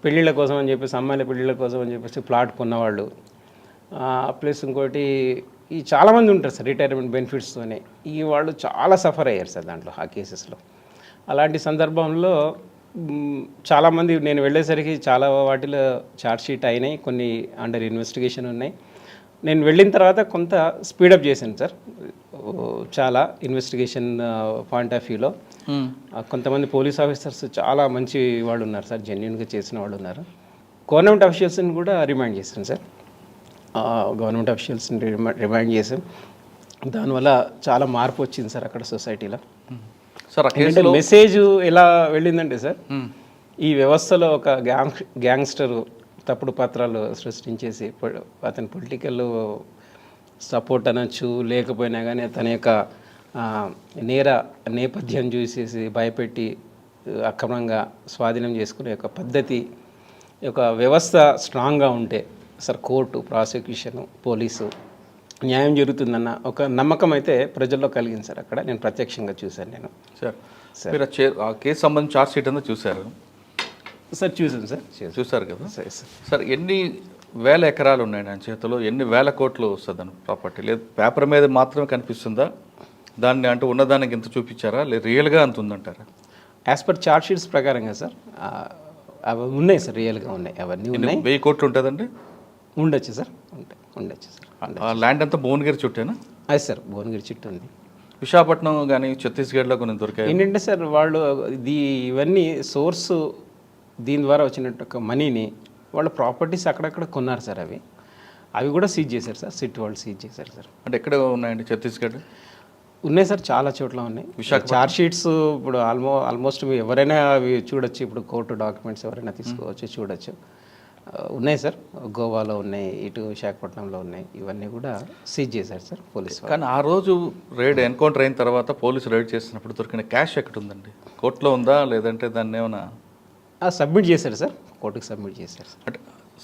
పెళ్ళిళ్ళ కోసం అని చెప్పేసి, అమ్మాయిల పెళ్ళిళ్ళ కోసం అని చెప్పేసి ప్లాట్ కొన్నవాళ్ళు, ప్లస్ ఇంకోటి ఈ చాలామంది ఉంటారు సార్ రిటైర్మెంట్ బెనిఫిట్స్తోనే. ఈ వాళ్ళు చాలా సఫర్ అయ్యారు సార్ దాంట్లో ఆ కేసెస్లో. అలాంటి సందర్భంలో చాలామంది నేను వెళ్ళేసరికి చాలా వాటిలో ఛార్జ్ షీట్ అయినాయి, కొన్ని అండర్ ఇన్వెస్టిగేషన్ ఉన్నాయి. నేను వెళ్ళిన తర్వాత కొంత స్పీడప్ చేశాను సార్. చాలా ఇన్వెస్టిగేషన్ పాయింట్ ఆఫ్ వ్యూలో కొంతమంది పోలీస్ ఆఫీసర్స్ చాలా మంచి వాళ్ళు ఉన్నారు సార్, జెన్యున్గా చేసిన వాళ్ళు ఉన్నారు. గవర్నమెంట్ అఫీషియల్స్ని కూడా రిమైండ్ చేశాను సార్. గవర్నమెంట్ అఫీషియల్స్ని రిమైండ్ చేసాం. దానివల్ల చాలా మార్పు వచ్చింది సార్ అక్కడ సొసైటీలో. సార్ ఆ ఏంటంటే కేసులో మెసేజ్ ఎలా వెళ్ళిందంటే సార్, మ్మ్. ఈ వ్యవస్థలో ఒక గ్యాంగ్స్టర్ తప్పుడు పత్రాలు సృష్టించేసి అతని పొలిటికల్ సపోర్ట్ అనొచ్చు, లేకపోయినా కానీ తన యొక్క నేర నేపథ్యం చూసేసి భయపెట్టి అక్రమంగా స్వాధీనం చేసుకునే ఒక పద్ధతి, ఒక వ్యవస్థ స్ట్రాంగ్గా ఉంటే సార్ కోర్టు, ప్రాసిక్యూషన్, పోలీసు న్యాయం జరుగుతుందన్న ఒక నమ్మకం అయితే ప్రజల్లో కలిగింది సార్. అక్కడ నేను ప్రత్యక్షంగా చూశాను నేను. సార్ మీరు ఆ కేసు సంబంధించి చార్జ్ షీట్ అంతా చూశారు సార్. చూసాను సార్, చూశారు కదా సరే సార్. సార్ ఎన్ని వేల ఎకరాలు ఉన్నాయి ఆయన చేతిలో, ఎన్ని వేల కోట్లు వస్తుంది అని ప్రాపర్టీ? లేదు పేపర్ మీద మాత్రమే కనిపిస్తుందా, దాన్ని అంటూ ఉన్నదానికి ఇంత చూపించారా, లేదు రియల్గా అంత ఉందంటారా? యాజ్ పర్ చార్ట్ షీట్స్ ప్రకారంగా సార్ అవి ఉన్నాయి సార్, రియల్గా ఉన్నాయి, అవన్నీ ఉన్నాయి. 1000 కోట్లు ఉంటుందండి? ఉండొచ్చు సార్, ఉండొచ్చు సార్. ఆ ల్యాండ్ అంతా భువనగిరి చుట్టేనా? అది సార్ భువనగిరి చుట్టూ ఉంది. విశాఖపట్నం కానీ ఛత్తీస్గఢ్లో కొన్ని దొరికాయి. ఏంటంటే సార్ వాళ్ళు ఇవన్నీ సోర్స్, దీని ద్వారా వచ్చినట్టు ఒక మనీని వాళ్ళ ప్రాపర్టీస్ అక్కడక్కడ కొన్నారు సార్. అవి కూడా సీజ్ చేశారు సార్, సిట్ వాళ్ళు సీజ్ చేశారు సార్. అంటే ఎక్కడ ఉన్నాయండి? ఛత్తీస్గఢ్ ఉన్నాయి సార్, చాలా చోట్ల ఉన్నాయి. చార్జ్ షీట్స్ ఇప్పుడు ఆల్మోస్ట్ ఎవరైనా అవి చూడొచ్చు. ఇప్పుడు కోర్టు డాక్యుమెంట్స్ ఎవరైనా తీసుకోవచ్చు, చూడొచ్చు. ఉన్నాయి సార్, గోవాలో ఉన్నాయి, ఇటు విశాఖపట్నంలో ఉన్నాయి. ఇవన్నీ కూడా సీజ్ చేశారు సార్ పోలీసు. కానీ ఆ రోజు ఎన్కౌంటర్ అయిన తర్వాత పోలీసు రైడ్ చేసినప్పుడు దొరికిన క్యాష్ ఎక్కడ ఉందండి? కోర్టులో ఉందా, లేదంటే దాన్ని ఏమైనా సబ్మిట్ చేశారు సార్, కోర్టుకి సబ్మిట్ చేశారు సార్. అంటే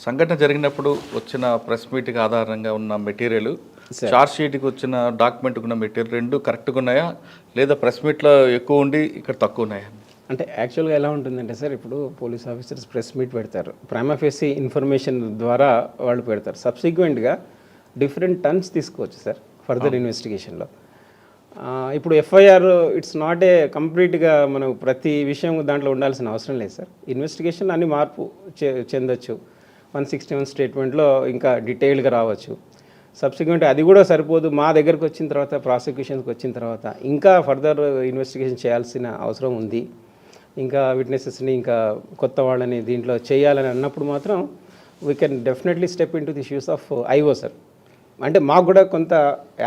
సంఘటన జరిగినప్పుడు వచ్చిన ప్రెస్ మీట్కి ఆధారంగా ఉన్న మెటీరియల్, చార్జ్ షీట్కి వచ్చిన డాక్యుమెంట్కి ఉన్న మెటీరియల్ రెండు కరెక్ట్గా ఉన్నాయా, లేదా ప్రెస్ మీట్లో ఎక్కువ ఉండి ఇక్కడ తక్కువ ఉన్నాయా? అంటే యాక్చువల్గా ఎలా ఉంటుందంటే సార్, ఇప్పుడు పోలీస్ ఆఫీసర్స్ ప్రెస్ మీట్ పెడతారు, ప్రైమా ఫేసి ఇన్ఫర్మేషన్ ద్వారా వాళ్ళు పెడతారు. సబ్సిక్వెంట్గా డిఫరెంట్ టర్న్స్ తీసుకోవచ్చు సార్ ఫర్దర్ ఇన్వెస్టిగేషన్లో. ఇప్పుడు ఎఫ్ఐఆర్ ఇట్స్ నాట్ ఏ కంప్లీట్గా మనం ప్రతి విషయం దాంట్లో ఉండాల్సిన అవసరం లేదు సార్. ఇన్వెస్టిగేషన్ అన్ని మార్పు చెందొచ్చు. 161 స్టేట్మెంట్లో ఇంకా డీటెయిల్గా రావచ్చు. సబ్సిక్వెంట్ అది కూడా సరిపోదు, మా దగ్గరకు వచ్చిన తర్వాత, ప్రాసిక్యూషన్కి వచ్చిన తర్వాత ఇంకా ఫర్దర్ ఇన్వెస్టిగేషన్ చేయాల్సిన అవసరం ఉంది. ఇంకా విట్నెసెస్ని, ఇంకా కొత్త వాళ్ళని దీంట్లో చేయాలని అన్నప్పుడు మాత్రం we can definitely step in to the shoes of IO sir. అంటే మాకు కూడా కొంత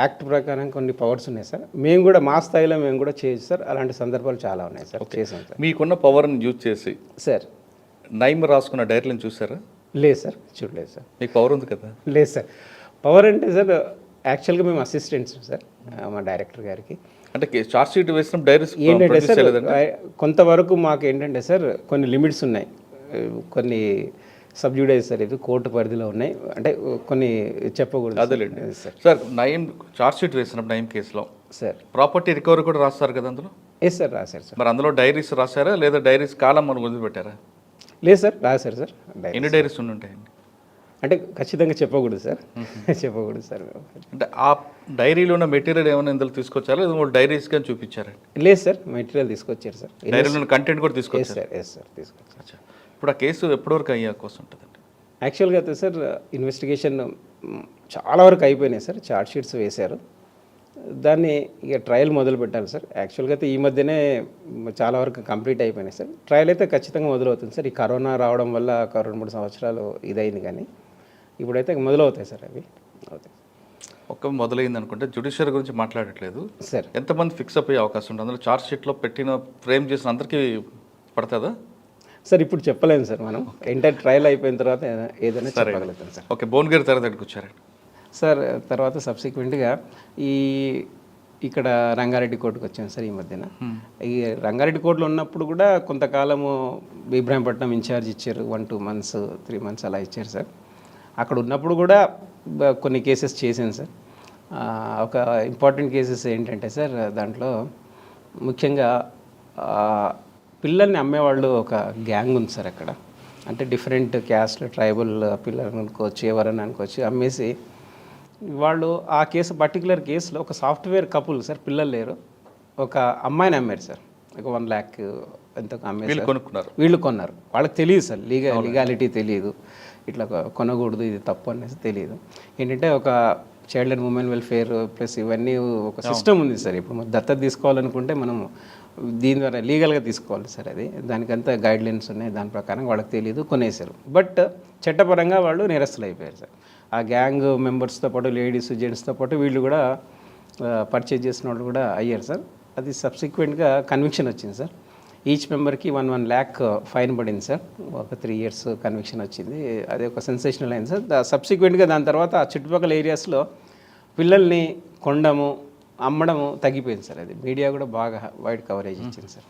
యాక్ట్ ప్రకారం కొన్ని పవర్స్ ఉన్నాయి సార్. మేము కూడా మా స్థాయిలో మేము కూడా చేయొచ్చు సార్. అలాంటి సందర్భాలు చాలా ఉన్నాయి సార్, చేసాం సార్. మీకున్న పవర్ని యూజ్ చేసి సార్ నైమ్ రాసుకున్న డైరీలను చూసారా? లేదు సార్, చూడలేదు సార్. మీకు పవర్ ఉంది కదా? లేదు సార్. పవర్ అంటే సార్ యాక్చువల్గా మేము అసిస్టెంట్స్ సార్ మా డైరెక్టర్ గారికి. అంటే చార్జ్ షీట్ వేసిన డైరీస్ ఏంటంటే సార్ కొంతవరకు మాకు ఏంటంటే సార్ కొన్ని లిమిట్స్ ఉన్నాయి, కొన్ని సబ్జుడైజ్ సార్, ఇది కోర్టు పరిధిలో ఉన్నాయి. అంటే కొన్ని చెప్పకూడదు. అదేలేండి సార్. నైమ్ చార్జ్ షీట్ వేసినప్పుడు నైమ్ కేసులో సార్ ప్రాపర్టీ రికవరీ కూడా రాస్తారు కదా అందులో? ఎస్ సార్, రాశారు సార్. మరి అందులో డైరీస్ రాశారా, లేదా డైరీస్ కాలం మనం వదిలిపెట్టారా? లేదు సార్, రాశారు సార్. ఎన్ని డైరీస్ ఉంటాయండి? అంటే ఖచ్చితంగా చెప్పకూడదు సార్, చెప్పకూడదు సార్. అంటే ఆ డైరీలో ఉన్న మెటీరియల్ ఏమైనా ఇందులో తీసుకొచ్చారా, లేదా డైరీస్ కానీ చూపించారండి? లేదు సార్, మెటీరియల్ తీసుకొచ్చారు సార్. డైరీలో ఉన్న కంటెంట్ కూడా తీసుకొచ్చారు? సార్, ఎస్ సార్, తీసుకొచ్చారు. ఇప్పుడు ఆ కేసు ఎప్పటివరకు అయ్యే కోసం ఉంటుందండి? యాక్చువల్గా అయితే సార్ ఇన్వెస్టిగేషన్ చాలా వరకు అయిపోయినాయి సార్. చార్జ్ షీట్స్ వేశారు, దాన్ని ఇక ట్రయల్ మొదలు పెట్టాలి సార్. యాక్చువల్గా అయితే ఈ మధ్యనే చాలా వరకు కంప్లీట్ అయిపోయినాయి సార్. ట్రయల్ అయితే ఖచ్చితంగా మొదలవుతుంది సార్. ఈ కరోనా రావడం వల్ల 2-3 సంవత్సరాలు ఇదైంది, కానీ ఇప్పుడైతే మొదలవుతాయి సార్, అవి అవుతాయి. ఒక్క మొదలైంది అనుకుంటే జ్యుడిషియరీ గురించి మాట్లాడట్లేదు సార్. ఎంతమంది ఫిక్స్ అప్ అయ్యే అవకాశం ఉంటుంది అందులో? చార్జ్ షీట్లో పెట్టిన ఫ్రేమ్ చేసిన అందరికీ పడుతుందా సార్? ఇప్పుడు చెప్పలేము సార్, మనం ఎంటైర్ ట్రయల్ అయిపోయిన తర్వాత ఏదైనా చెప్పగలుగుతాం సార్. ఓకే, భువనగిరి దగ్గరికి వచ్చారండి సార్. తర్వాత సబ్సిక్వెంట్గా ఇక్కడ రంగారెడ్డి కోర్టుకు వచ్చాను సార్ ఈ మధ్యన. ఈ రంగారెడ్డి కోర్టులో ఉన్నప్పుడు కూడా కొంతకాలము ఇబ్రాహీంపట్నం ఇన్ఛార్జ్ ఇచ్చారు, 1-2 మంత్స్ 3 మంత్స్ అలా ఇచ్చారు సార్. అక్కడ ఉన్నప్పుడు కూడా కొన్ని కేసెస్ చేశాను సార్. ఒక ఇంపార్టెంట్ కేసెస్ ఏంటంటే సార్, దాంట్లో ముఖ్యంగా పిల్లల్ని అమ్మేవాళ్ళు ఒక గ్యాంగ్ ఉంది సార్ అక్కడ. అంటే డిఫరెంట్ క్యాస్ట్, ట్రైబల్ పిల్లలు అనుకోవచ్చు, ఎవరైనా అనుకోవచ్చు, అమ్మేసి వాళ్ళు ఆ కేసు, పర్టికులర్ కేసులో ఒక సాఫ్ట్వేర్ కపుల్ సార్, పిల్లలు లేరు, ఒక అమ్మాయిని అమ్మారు సార్. ఒక 1 lakh ఎంతో అమ్మేసి వీళ్ళు కొన్నారు. వాళ్ళకి తెలియదు సార్, లీగాలిటీ తెలియదు, ఇట్లా కొనకూడదు, ఇది తప్పు అనేసి తెలియదు. ఏంటంటే ఒక child and women welfare plus ఇవన్నీ ఒక సిస్టమ్ ఉంది సార్. ఇప్పుడు మనం దత్తత తీసుకోవాలనుకుంటే మనం దీని ద్వారా లీగల్గా తీసుకోవాలి సార్. అది దానికంతా గైడ్ లైన్స్ ఉన్నాయి, దాని ప్రకారం వాళ్ళకి తెలియదు, కొనేసారు. బట్ చట్టపరంగా వాళ్ళు నేరస్తులు అయిపోయారు సార్. ఆ గ్యాంగ్ మెంబర్స్తో పాటు లేడీస్, జెంట్స్తో పాటు వీళ్ళు కూడా పర్చేజ్ చేసిన వాళ్ళు కూడా అయ్యారు సార్. అది సబ్సిక్వెంట్గా కన్విక్షన్ వచ్చింది సార్. ఈచ్ మెంబర్కి 1 lakh ఫైన్ పడింది సార్. ఒక 3 years కన్విక్షన్ వచ్చింది. అది ఒక సెన్సేషనల్ అయింది సార్. సబ్సిక్వెంట్గా దాని తర్వాత ఆ చుట్టుపక్కల ఏరియాస్లో పిల్లల్ని కొండము అమ్మడము తగ్గిపోయింది సార్. అది మీడియా కూడా బాగా వైడ్ కవరేజ్ ఇచ్చింది సార్.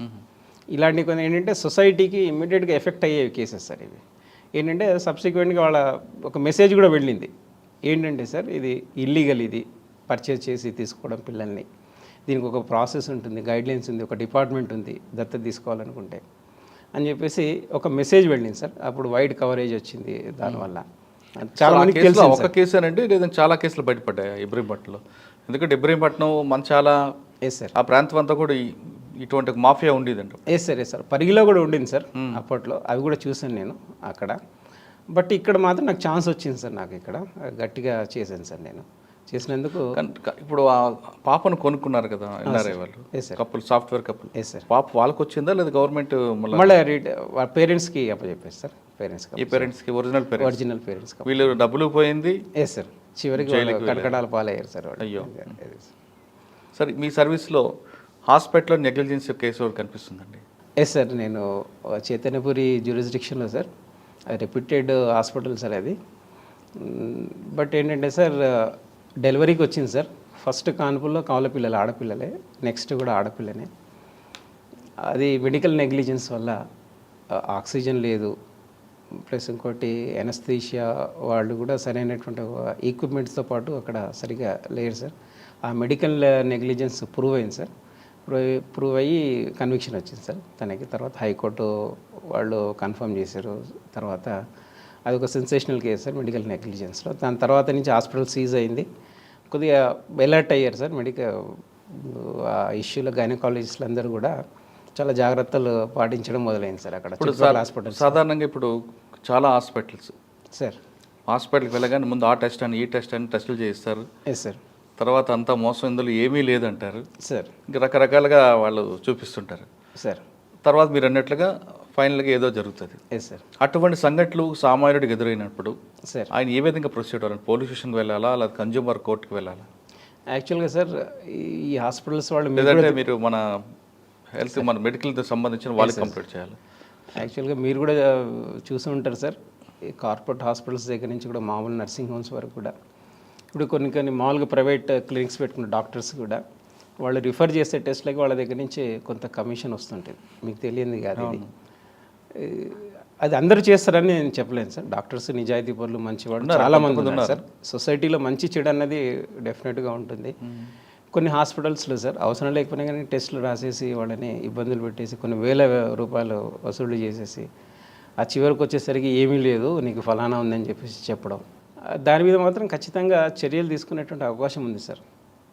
ఇలాంటి కొన్ని ఏంటంటే సొసైటీకి ఇమ్మీడియట్గా ఎఫెక్ట్ అయ్యే కేసెస్ సార్ ఇవి. ఏంటంటే సబ్సిక్వెంట్గా వాళ్ళ ఒక మెసేజ్ కూడా వెళ్ళింది. ఏంటంటే సార్ ఇది ఇల్లీగల్, ఇది పర్చేజ్ చేసి తీసుకోవడం పిల్లల్ని, దీనికి ఒక ప్రాసెస్ ఉంటుంది, గైడ్లైన్స్ ఉంది, ఒక డిపార్ట్మెంట్ ఉంది దత్తత తీసుకోవాలనుకుంటే అని చెప్పేసి ఒక మెసేజ్ వెళ్ళింది సార్. అప్పుడు వైడ్ కవరేజ్ వచ్చింది దానివల్ల. చాలా మందికి తెలుసు. ఒక కేసేనండి లేదంటే చాలా కేసులు బయటపడ్డాయి ఇబ్రహీంపట్నంలో? ఎందుకంటే ఇబ్రహీంపట్నం మంచాల ఎస్ సార్, ఆ ప్రాంతం అంతా కూడా ఇటువంటి ఒక మాఫియా ఉండేదంట. Yes sir, yes sir. పరిగిలో కూడా ఉండింది సార్ అప్పట్లో, అవి కూడా చూసాను నేను అక్కడ. బట్ ఇక్కడ మాత్రం నాకు ఛాన్స్ వచ్చింది సార్. నాకు ఇక్కడ గట్టిగా చేశాను సార్. నేను చేసినందుకు ఇప్పుడు ఆ పాపను కొనుక్కున్నారు కదా ఎన్ఆర్ఐ వాళ్ళు, కప్పులు, సాఫ్ట్వేర్ కప్పులు. Yes sir. పాప వాళ్ళకి వచ్చిందా లేదా గవర్నమెంట్ మళ్ళీ పేరెంట్స్కి అప్పచెప్పేసి సార్. ఈ పేరెంట్స్కి ఒరిజినల్ పేరెంట్స్ వీళ్ళు డబ్బులు పోయింది. Yes sir. చివరికి కటకటాల పాలయ్యారు సార్ వాళ్ళు. అయ్యో. సార్ మీ సర్వీస్లో హాస్పిటల్లో నెగ్లిజెన్స్ కేసు కనిపిస్తుందండి? Yes sir. నేను చైతన్యపురి జ్యూరిస్డిక్షన్లో సార్, రెప్యూటెడ్ హాస్పిటల్ సార్ అది. బట్ ఏంటంటే సార్ డెలివరీకి వచ్చింది సార్. ఫస్ట్ కాన్పుల్లో కవల పిల్లలు ఆడపిల్లలే, నెక్స్ట్ కూడా ఆడపిల్లనే. అది మెడికల్ నెగ్లిజెన్స్ వల్ల ఆక్సిజన్ లేదు, ప్లస్ ఇంకోటి ఎనస్థీషియా వాళ్ళు కూడా సరైనటువంటి ఈక్విప్మెంట్స్తో పాటు అక్కడ సరిగా లేరు సార్. ఆ మెడికల్ నెగ్లిజెన్స్ ప్రూవ్ అయింది సార్. ప్రూవ్ అయ్యి కన్విక్షన్ వచ్చింది సార్ తనకి. తర్వాత హైకోర్టు వాళ్ళు కన్ఫర్మ్ చేశారు. తర్వాత అది ఒక సెన్సేషనల్ కేసు సార్ మెడికల్ నెగ్లిజెన్స్లో. దాని తర్వాత నుంచి హాస్పిటల్ సీజ్ అయింది. కొద్దిగా అలర్ట్ అయ్యారు సార్ మెడికల్ ఆ ఇష్యూలో. గైనకాలజిస్టులు అందరూ కూడా చాలా జాగ్రత్తలు పాటించడం మొదలైంది సార్ అక్కడ హాస్పిటల్. సాధారణంగా ఇప్పుడు చాలా హాస్పిటల్స్ సార్ హాస్పిటల్కి వెళ్ళగానే ముందు ఆ టెస్ట్ అని ఈ టెస్ట్ అని టెస్టులు చేస్తారు. Yes sir. తర్వాత అంతా మోసం, ఇందులో ఏమీ లేదంటారు సార్. ఇంకా రకరకాలుగా వాళ్ళు చూపిస్తుంటారు సార్. తర్వాత మీరు అన్నట్లుగా ఫైనల్గా ఏదో జరుగుతుంది. Yes sir. అటువంటి సంఘటనలు సామాన్యుడికి ఎదురైనప్పుడు సార్ ఆయన ఏ విధంగా ప్రొసీడ్ అవ్వాలి? పోలీస్ స్టేషన్కి వెళ్ళాలా లేదా కన్జ్యూమర్ కోర్టుకి వెళ్ళాలా? యాక్చువల్గా సార్ ఈ హాస్పిటల్స్ వాళ్ళు లేదంటే మీరు మన హెల్త్ మన మెడికల్తో సంబంధించిన వాళ్ళకి కంప్లీట్ చేయాలి? యాక్చువల్గా మీరు కూడా చూసి ఉంటారు సార్, ఈ కార్పొరేట్ హాస్పిటల్స్ దగ్గర నుంచి కూడా మామూలు నర్సింగ్ హోమ్స్ వరకు కూడా ఇప్పుడు కొన్ని మామూలుగా ప్రైవేట్ క్లినిక్స్ పెట్టుకున్న డాక్టర్స్ కూడా వాళ్ళు రిఫర్ చేసే టెస్ట్లకి వాళ్ళ దగ్గర నుంచి కొంత కమిషన్ వస్తుంటుంది. మీకు తెలియంది కాదు ఇది. అది అందరూ చేస్తారని నేను చెప్పలేను సార్. డాక్టర్స్ నిజాయితీ పనులు మంచివాళ్ళు చాలామంది ఉన్నారు సార్. సొసైటీలో మంచి చెడు అన్నది డెఫినెట్గా ఉంటుంది. కొన్ని హాస్పిటల్స్లో సార్ అవసరం లేకపోయినా కానీ టెస్టులు రాసేసి వాళ్ళని ఇబ్బందులు పెట్టేసి కొన్ని వేల రూపాయలు వసూలు చేసేసి ఆ చివరికి వచ్చేసరికి ఏమీ లేదు నీకు ఫలానా ఉందని చెప్పేసి చెప్పడం, దాని మీద మాత్రం ఖచ్చితంగా చర్యలు తీసుకునేటువంటి అవకాశం ఉంది సార్.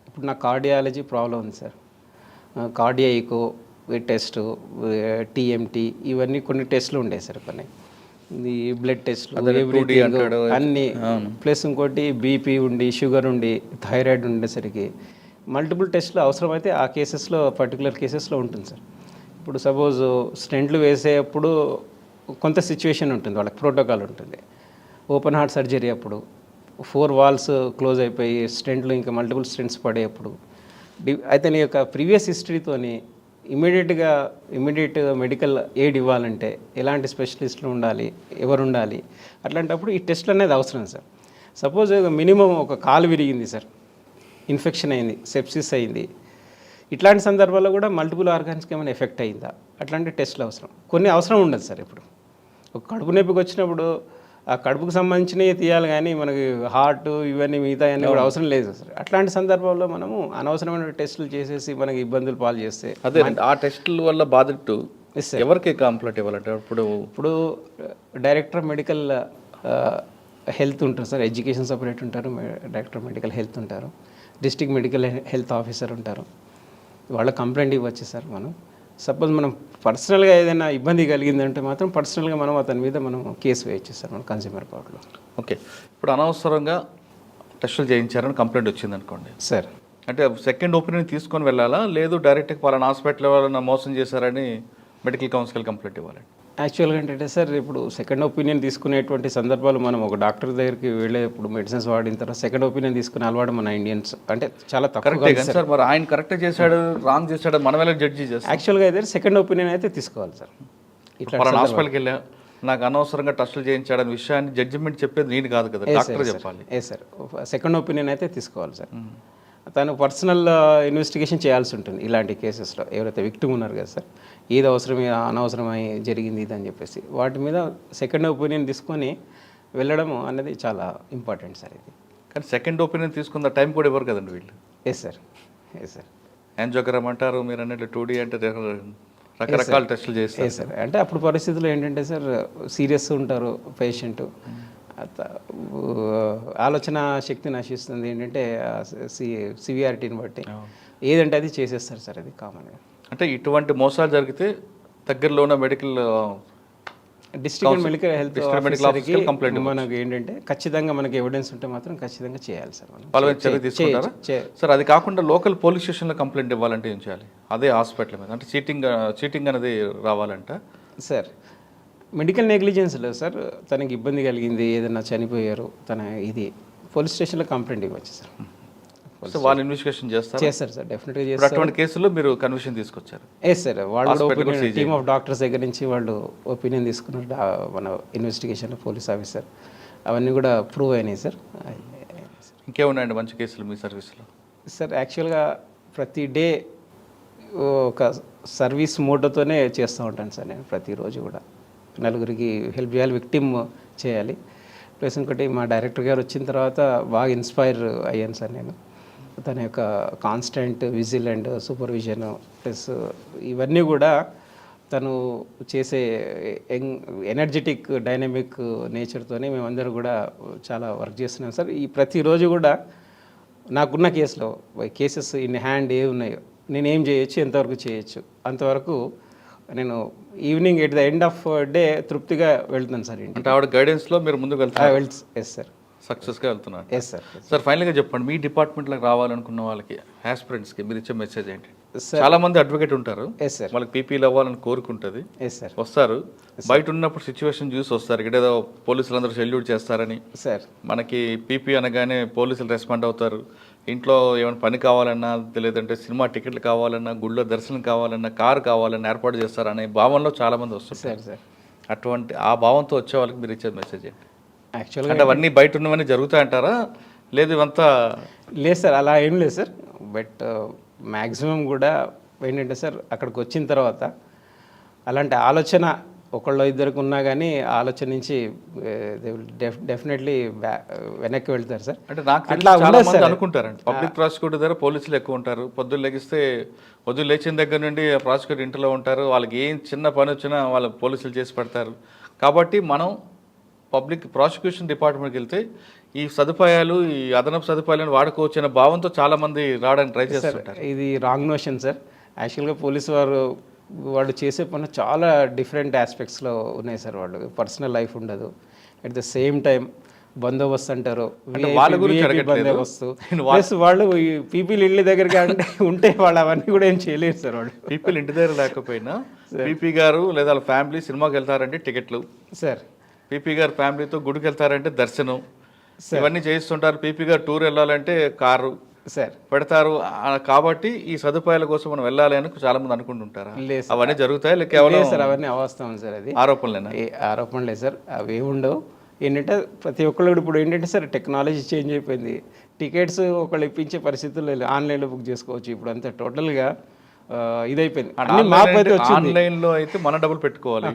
ఇప్పుడు నాకు కార్డియాలజీ ప్రాబ్లం ఉంది సార్. కార్డియాయికో టెస్ట్, టీఎంటీ ఇవన్నీ కొన్ని టెస్టులు ఉంటాయి సార్. కొన్ని ఈ బ్లడ్ టెస్ట్లు అన్నీ, ప్లస్ ఇంకోటి బీపీ ఉండి, షుగర్ ఉండి, థైరాయిడ్ ఉండేసరికి మల్టిపుల్ టెస్టులు అవసరమైతే ఆ కేసెస్లో పర్టికులర్ కేసెస్లో ఉంటుంది సార్. ఇప్పుడు సపోజ్ స్టెంట్లు వేసేటప్పుడు కొంత సిచ్యువేషన్ ఉంటుంది, వాళ్ళకి ప్రోటోకాల్ ఉంటుంది. ఓపెన్ హార్ట్ సర్జరీ అప్పుడు 4 వాల్స్ క్లోజ్ అయిపోయి స్టెంట్లు ఇంకా మల్టిపుల్ స్టెంట్స్ పడేటప్పుడు అయితే నీ యొక్క ప్రీవియస్ హిస్టరీతోని ఇమీడియట్ మెడికల్ ఎయిడ్ ఇవ్వాలంటే ఎలాంటి స్పెషలిస్టులు ఉండాలి, ఎవరు ఉండాలి, అట్లాంటప్పుడు ఈ టెస్ట్లు అనేది అవసరం సార్. సపోజ్ మినిమం ఒక కాలు విరిగింది సార్, ఇన్ఫెక్షన్ అయింది, సెప్సిస్ అయింది, ఇట్లాంటి సందర్భాల్లో కూడా మల్టిపుల్ ఆర్గాన్స్కి ఏమైనా ఎఫెక్ట్ అయిందా, అట్లాంటి టెస్టులు అవసరం. కొన్ని అవసరం ఉండదు సార్. ఇప్పుడు ఒక కడుపు నొప్పికి వచ్చినప్పుడు ఆ కడుపుకు సంబంధించినవి తీయాలి కానీ మనకి హార్ట్ ఇవన్నీ మిగతా అన్నీ కూడా అవసరం లేదు సార్. అట్లాంటి సందర్భంలో మనము అనవసరమైన టెస్టులు చేసేసి మనకి ఇబ్బందులు పాలు చేస్తే అదే ఆ టెస్టుల వల్ల బాధితు ఎవరికి కంప్లైంట్ ఇవ్వాలంటే ఇప్పుడు డైరెక్టర్ ఆఫ్ మెడికల్ హెల్త్ ఉంటారు సార్, ఎడ్యుకేషన్ సపరేట్ ఉంటారు, డైరెక్టర్ ఆఫ్ మెడికల్ హెల్త్ ఉంటారు, డిస్ట్రిక్ట్ మెడికల్ హెల్త్ ఆఫీసర్ ఉంటారు. వాళ్ళ కంప్లైంట్ ఇవ్వచ్చు సార్. మనం సపోజ్ మనం పర్సనల్గా ఏదైనా ఇబ్బంది కలిగిందంటే మాత్రం పర్సనల్గా మనం అతని మీద మనం కేసు వేయచ్చు సార్ మన కన్స్యూమర్ కోర్టులో. ఓకే. ఇప్పుడు అనవసరంగా టెస్టులు చేయించారని కంప్లైంట్ వచ్చింది అనుకోండి సార్, అంటే సెకండ్ ఒపీనియన్ తీసుకొని వెళ్ళాలా, లేదు డైరెక్ట్గా వాళ్ళని హాస్పిటల్ వాళ్ళని మోసం చేశారని మెడికల్ కౌన్సిల్ కంప్లైంట్ ఇవ్వాలి? యాక్చువల్గా ఏంటంటే సార్ ఇప్పుడు సెకండ్ ఒపీనియన్ తీసుకునేటువంటి సందర్భాలు మనం ఒక డాక్టర్ దగ్గరికి వెళ్ళేప్పుడు మెడిసిన్స్ వాడిన తర్వాత సెకండ్ ఒపీనియన్ తీసుకునే అలవాటు మన ఇండియన్స్ అంటే చాలా తక్కువ కరెక్టే కానీ సార్, మరి ఆయన కరెక్ట్ చేశాడు రాంగ్ చేశాడు మనం ఎలా జడ్జి చేస్తాం? యాక్చువల్గా అయితే సెకండ్ ఒపీనియన్ అయితే తీసుకోవాలి సార్. ఇట్లా మన హాస్పిటల్కి వెళ్ళా నాకు అనవసరంగా టెస్టులు చేయించాడని విషయాన్ని జడ్జిమెంట్ చెప్పేది నేను కాదు కదా, డాక్టర్ చెప్పాలి. ఏ సార్ సెకండ్ ఒపీనియన్ అయితే తీసుకోవాలి సార్. తను పర్సనల్ ఇన్వెస్టిగేషన్ చేయాల్సి ఉంటుంది ఇలాంటి కేసెస్లో. ఎవరైతే విక్టిమ్ ఉన్నారు కదా సార్, ఏది అవసరమే అనవసరమై జరిగింది ఇది అని చెప్పేసి వాటి మీద సెకండ్ ఒపీనియన్ తీసుకొని వెళ్ళడం అనేది చాలా ఇంపార్టెంట్ సార్ ఇది. కానీ సెకండ్ ఒపీనియన్ తీసుకున్న టైం కూడా ఇవ్వరు కదండి వీళ్ళు. Yes sir, yes sir. Angiogram అంటారు, మీరు అన్నట్టు 2D అంటే రకరకాల టెస్టులు చేస్తారు. సార్ అంటే అప్పుడు పరిస్థితుల్లో ఏంటంటే సార్ సీరియస్ ఉంటారు పేషెంట్, ఆలోచన శక్తి నశిస్తుంది. ఏంటంటే సివియారిటీని బట్టి ఏదంటే అది చేసేస్తారు సార్, అది కామన్గా. అంటే ఇటువంటి మోసాలు జరిగితే దగ్గరలో ఉన్న మెడికల్ డిస్ట్రిక్ట్ మెడికల్ హెల్త్ ఆఫీసర్కి మనకు ఏంటంటే ఖచ్చితంగా మనకి ఎవిడెన్స్ ఉంటే మాత్రం ఖచ్చితంగా చేయాలి సార్. వాళ్ళ మీద చర్య తీసుకుంటారా సార్? అది కాకుండా లోకల్ పోలీస్ స్టేషన్లో కంప్లైంట్ ఇవ్వాలంటే ఏం చేయాలి? అదే హాస్పిటల్ మీద అంటే చీటింగ్ అనేది రావాలంట సార్. మెడికల్ నెగ్లిజెన్స్లో సార్ తనకి ఇబ్బంది కలిగింది, ఏదైనా చనిపోయారు తన ఇది పోలీస్ స్టేషన్లో కంప్లైంట్ ఇవ్వచ్చు సార్. వాళ్ళు ఇన్వెస్టిగేషన్ చేస్తారు సార్, డెఫినెట్గా చేస్తారు. అటువంటి కేసుల్లో మీరు కన్విషన్ తీసుకొచ్చారు? ఎస్ సార్, వాళ్ళు టీమ్ ఆఫ్ డాక్టర్స్ దగ్గర నుంచి వాళ్ళు ఒపీనియన్ తీసుకున్నారు. మన ఇన్వెస్టిగేషన్ పోలీస్ ఆఫీసర్ అవన్నీ కూడా ప్రూవ్ అయినాయి సార్. ఇంకేమున్నాయండి మంచి కేసులు మీ సర్వీస్లో? సార్ యాక్చువల్గా ప్రతి డే ఒక సర్వీస్ మోటోతోనే చేస్తూ ఉంటాను సార్ నేను. ప్రతిరోజు కూడా నలుగురికి హెల్ప్ చేయాలి, విక్టిమ్ చేయాలి. ప్లస్ ఇంకోటి మా డైరెక్టర్ గారు వచ్చిన తర్వాత బాగా ఇన్స్పైర్ అయ్యాను సార్ నేను. తన యొక్క constant whistle and supervision plus ఇవన్నీ కూడా తను చేసే ఎనర్జెటిక్ డైనమిక్ నేచర్తోనే మేమందరం కూడా చాలా వర్క్ చేస్తున్నాం సార్. ఈ ప్రతిరోజు కూడా నాకున్న కేసెస్ ఇన్ హ్యాండ్ ఏ ఉన్నాయో నేనేం చేయొచ్చు, ఎంతవరకు చేయొచ్చు అంతవరకు నేను evening at the end of day తృప్తిగా వెళ్తున్నాను సార్ ఇంటికి. అంటే ఆవిడ గైడెన్స్లో మీరు ముందుకు వెళ్తారు? ఎస్ సార్, సక్సెస్గా వెళ్తున్నారు. Yes sir. సార్ ఫైనల్గా చెప్పండి, మీ డిపార్ట్మెంట్లోకి రావాలనుకున్న వాళ్ళకి ఆస్పిరెంట్స్కి మీరు ఇచ్చే మెసేజ్ ఏంటి? చాలా మంది అడ్వకేట్ ఉంటారు, ఎస్ సార్, వాళ్ళకి పీపీలు అవ్వాలని కోరుకుంటుంది, ఎస్ సార్, వస్తారు, బయట ఉన్నప్పుడు సిచ్యువేషన్ చూసి వస్తారు. ఇక్కడ ఏదో పోలీసులు అందరూ సెల్యూట్ చేస్తారని సార్, మనకి పీపీ అనగానే పోలీసులు రెస్పాండ్ అవుతారు. ఇంట్లో ఏమైనా పని కావాలన్నా, లేదంటే సినిమా టికెట్లు కావాలన్నా, గుళ్ళో దర్శనం కావాలన్నా, కారు కావాలన్నా ఏర్పాటు చేస్తారనే భావనలో చాలామంది వస్తారు సార్. అటువంటి ఆ భావంతో వచ్చే వాళ్ళకి మీరు ఇచ్చే మెసేజ్ ఏంటి? యాక్చువల్గా అంటే అవన్నీ బయట ఉన్నవన్నీ జరుగుతాయంటారా, లేదు ఇవంతా? లేదు సార్, అలా ఏం లేదు సార్. బట్ మ్యాక్సిమం కూడా ఏంటంటే సార్ అక్కడికి వచ్చిన తర్వాత అలాంటి ఆలోచన ఒకళ్ళు ఇద్దరికి ఉన్నా కానీ ఆలోచన నుంచి డెఫినెట్లీ వెనక్కి వెళ్తారు సార్. అంటే నాకు అట్లా చాలా మంది అనుకుంటారండి, పబ్లిక్ ప్రాసిక్యూటర్ దగ్గర పోలీసులు ఎక్కువ ఉంటారు, పొద్దున్న లెగిస్తే పొద్దున్న లేచిన దగ్గర నుండి ప్రాసిక్యూటర్ ఇంట్లో ఉంటారు, వాళ్ళకి ఏం చిన్న పని వచ్చినా వాళ్ళు పోలీసులు చేసి పెడతారు. కాబట్టి మనం పబ్లిక్ ప్రాసిక్యూషన్ డిపార్ట్మెంట్కి వెళ్తే ఈ సదుపాయాలు, ఈ అదనపు సదుపాయాలను వాడుకోవచ్చు అనే భావంతో చాలామంది రావడానికి ట్రై చేస్తారు. ఇది రాంగ్ నోషన్ సార్. యాక్చువల్గా పోలీసు వాళ్ళు చేసే పనులు చాలా డిఫరెంట్ ఆస్పెక్ట్స్లో ఉన్నాయి సార్. వాళ్ళు పర్సనల్ లైఫ్ ఉండదు, అట్ ద సేమ్ టైం బందోబస్తు అంటారు, బందోబస్తు ప్లస్ వాళ్ళు పీపీలు ఇంటి దగ్గరికి అంటే ఉంటే వాళ్ళు అవన్నీ కూడా ఏం చేయలేరు సార్. వాళ్ళు పీపీలు ఇంటి దగ్గర లేకపోయినా పీపీ గారు లేదా వాళ్ళ ఫ్యామిలీ సినిమాకి వెళ్తారంటే టికెట్లు సార్, పీపీ గారు ఫ్యామిలీతో గుడికి వెళ్తారంటే దర్శనం, ఇవన్నీ చేస్తుంటారు. పీపీ గారు టూర్ వెళ్ళాలంటే కారు సార్ పెడతారు. కాబట్టి ఈ సదుపాయాల కోసం మనం వెళ్ళాలి అని చాలా మంది అనుకుంటుంటారు. అవన్నీ జరుగుతాయి కేవలం సార్, అవన్నీ అవాస్తవం సార్. అది ఆరోపణలేనా? ఆరోపణ లేదు సార్, అవి ఉండవు. ఏంటంటే ప్రతి ఒక్కళ్ళు ఇప్పుడు ఏంటంటే సార్ టెక్నాలజీ చేంజ్ అయిపోయింది. టికెట్స్ ఒకళ్ళు ఇప్పించే పరిస్థితుల్లో ఆన్లైన్లో బుక్ చేసుకోవచ్చు. ఇప్పుడు అంతా టోటల్గా ఇదైపోయింది. ఆన్లైన్లో అయితే మన డబ్బులు పెట్టుకోవాలి,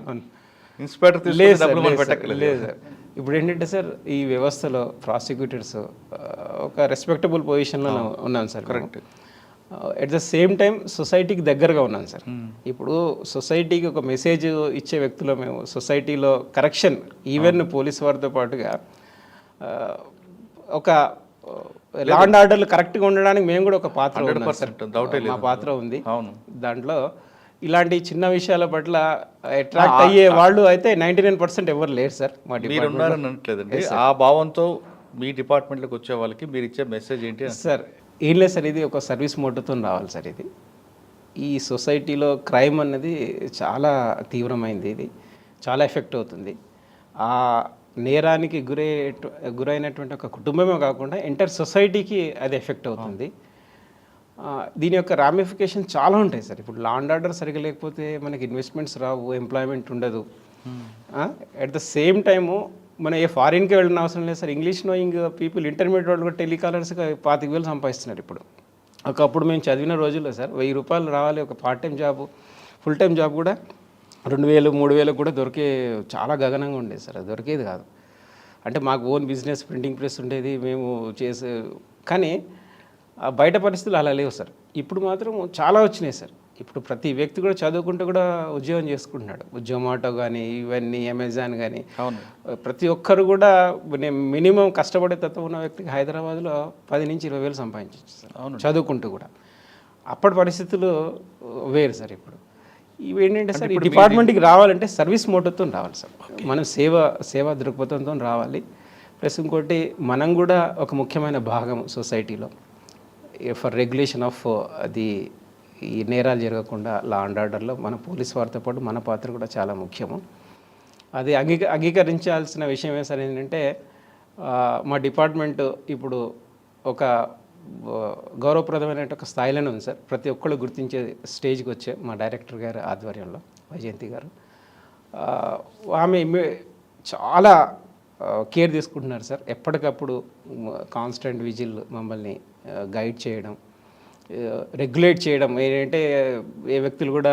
ఇన్స్పెక్టర్ లేదు సార్. ఇప్పుడు ఏంటంటే సార్ ఈ వ్యవస్థలో ప్రాసిక్యూటర్స్ ఒక రెస్పెక్టబుల్ పొజిషన్లో ఉన్నాను sir. Correct. At the same time సొసైటీకి దగ్గరగా ఉన్నాను సార్. ఇప్పుడు సొసైటీకి ఒక మెసేజ్ ఇచ్చే వ్యక్తులు మేము. సొసైటీలో కరెక్షన్ ఈవెన్ పోలీస్ వారితో పాటుగా ఒక లా అండ్ ఆర్డర్లు కరెక్ట్గా ఉండడానికి మేము కూడా ఒక పాత్ర మా పాత్ర ఉంది దాంట్లో. ఇలాంటి చిన్న విషయాల పట్ల అట్రాక్ట్ అయ్యే వాళ్ళు అయితే 99% ఎవరు లేరు సార్ మా డిపార్ట్మెంట్. ఆ భావంతో మీ డిపార్ట్మెంట్లోకి వచ్చే వాళ్ళకి మీరు ఇచ్చే మెసేజ్ ఏంటి సార్? ఏం లేదు సార్, ఇది ఒక సర్వీస్ మోటోతో రావాలి సార్. ఇది ఈ సొసైటీలో క్రైమ్ అన్నది చాలా తీవ్రమైంది. ఇది చాలా ఎఫెక్ట్ అవుతుంది. ఆ నేరానికి గురైనటువంటి ఒక కుటుంబమే కాకుండా ఎంటైర్ సొసైటీకి అది ఎఫెక్ట్ అవుతుంది. దీని యొక్క రామిఫికేషన్ చాలా ఉంటాయి సార్. ఇప్పుడు లా అండ్ ఆర్డర్ సరిగ్గా లేకపోతే మనకి ఇన్వెస్ట్మెంట్స్ రావు, ఎంప్లాయ్మెంట్ ఉండదు. అట్ ద సేమ్ టైము మనం ఏ ఫారిన్కి వెళ్ళిన అవసరం లేదు sir. English knowing people intermediate వాళ్ళు కూడా టెలికాలర్స్గా 25,000 సంపాదిస్తున్నారు ఇప్పుడు. ఒకప్పుడు మేము చదివిన రోజుల్లో సార్ 1,000 రూపాయలు రావాలి, ఒక part time job, full time job కూడా 2,000, 3,000 కూడా దొరికే చాలా గగనంగా ఉండేది సార్. అది దొరికేది కాదు. అంటే మాకు ఓన్ బిజినెస్ ప్రింటింగ్ ప్రెస్ ఉండేది, మేము చేసే, కానీ బయట పరిస్థితులు అలా లేవు సార్. ఇప్పుడు మాత్రం చాలా వచ్చినాయి సార్. ఇప్పుడు ప్రతి వ్యక్తి కూడా చదువుకుంటూ కూడా ఉద్యోగం చేసుకుంటున్నాడు. జొమాటో కానీ, ఇవన్నీ అమెజాన్ కానీ, ప్రతి ఒక్కరు కూడా మినిమం కష్టపడే తత్వం ఉన్న వ్యక్తికి హైదరాబాద్లో 10 నుంచి 20,000 సంపాదించవచ్చు సార్ చదువుకుంటూ కూడా. అప్పటి పరిస్థితులు వేరు సార్. ఇప్పుడు ఇవి ఏంటంటే సార్, ఈ డిపార్ట్మెంట్కి రావాలంటే సర్వీస్ మోటోతో రావాలి సార్. మనం సేవా దృక్పథంతో రావాలి. ప్లస్ ఇంకోటి, మనం కూడా ఒక ముఖ్యమైన భాగం సొసైటీలో ఫర్ రెగ్యులేషన్ ఆఫ్ ఈ నేరాలు జరగకుండా లా అండ్ ఆర్డర్లో మన పోలీస్ వారితో పాటు మన పాత్ర కూడా చాలా ముఖ్యము. అది అంగీకరించాల్సిన విషయం సార్ ఏంటంటే, మా డిపార్ట్మెంట్ ఇప్పుడు ఒక గౌరవప్రదమైన ఒక స్థాయిలోనే ఉంది సార్. ప్రతి ఒక్కళ్ళు గుర్తించే స్టేజ్కి వచ్చే మా డైరెక్టర్ గారి ఆధ్వర్యంలో వైజయంతి గారు, ఆమె చాలా కేర్ తీసుకుంటున్నారు సార్. ఎప్పటికప్పుడు కాన్స్టెంట్ విజిల్ మమ్మల్ని గైడ్ చేయడం, రెగ్యులేట్ చేయడం. ఏంటంటే ఏ వ్యక్తులు కూడా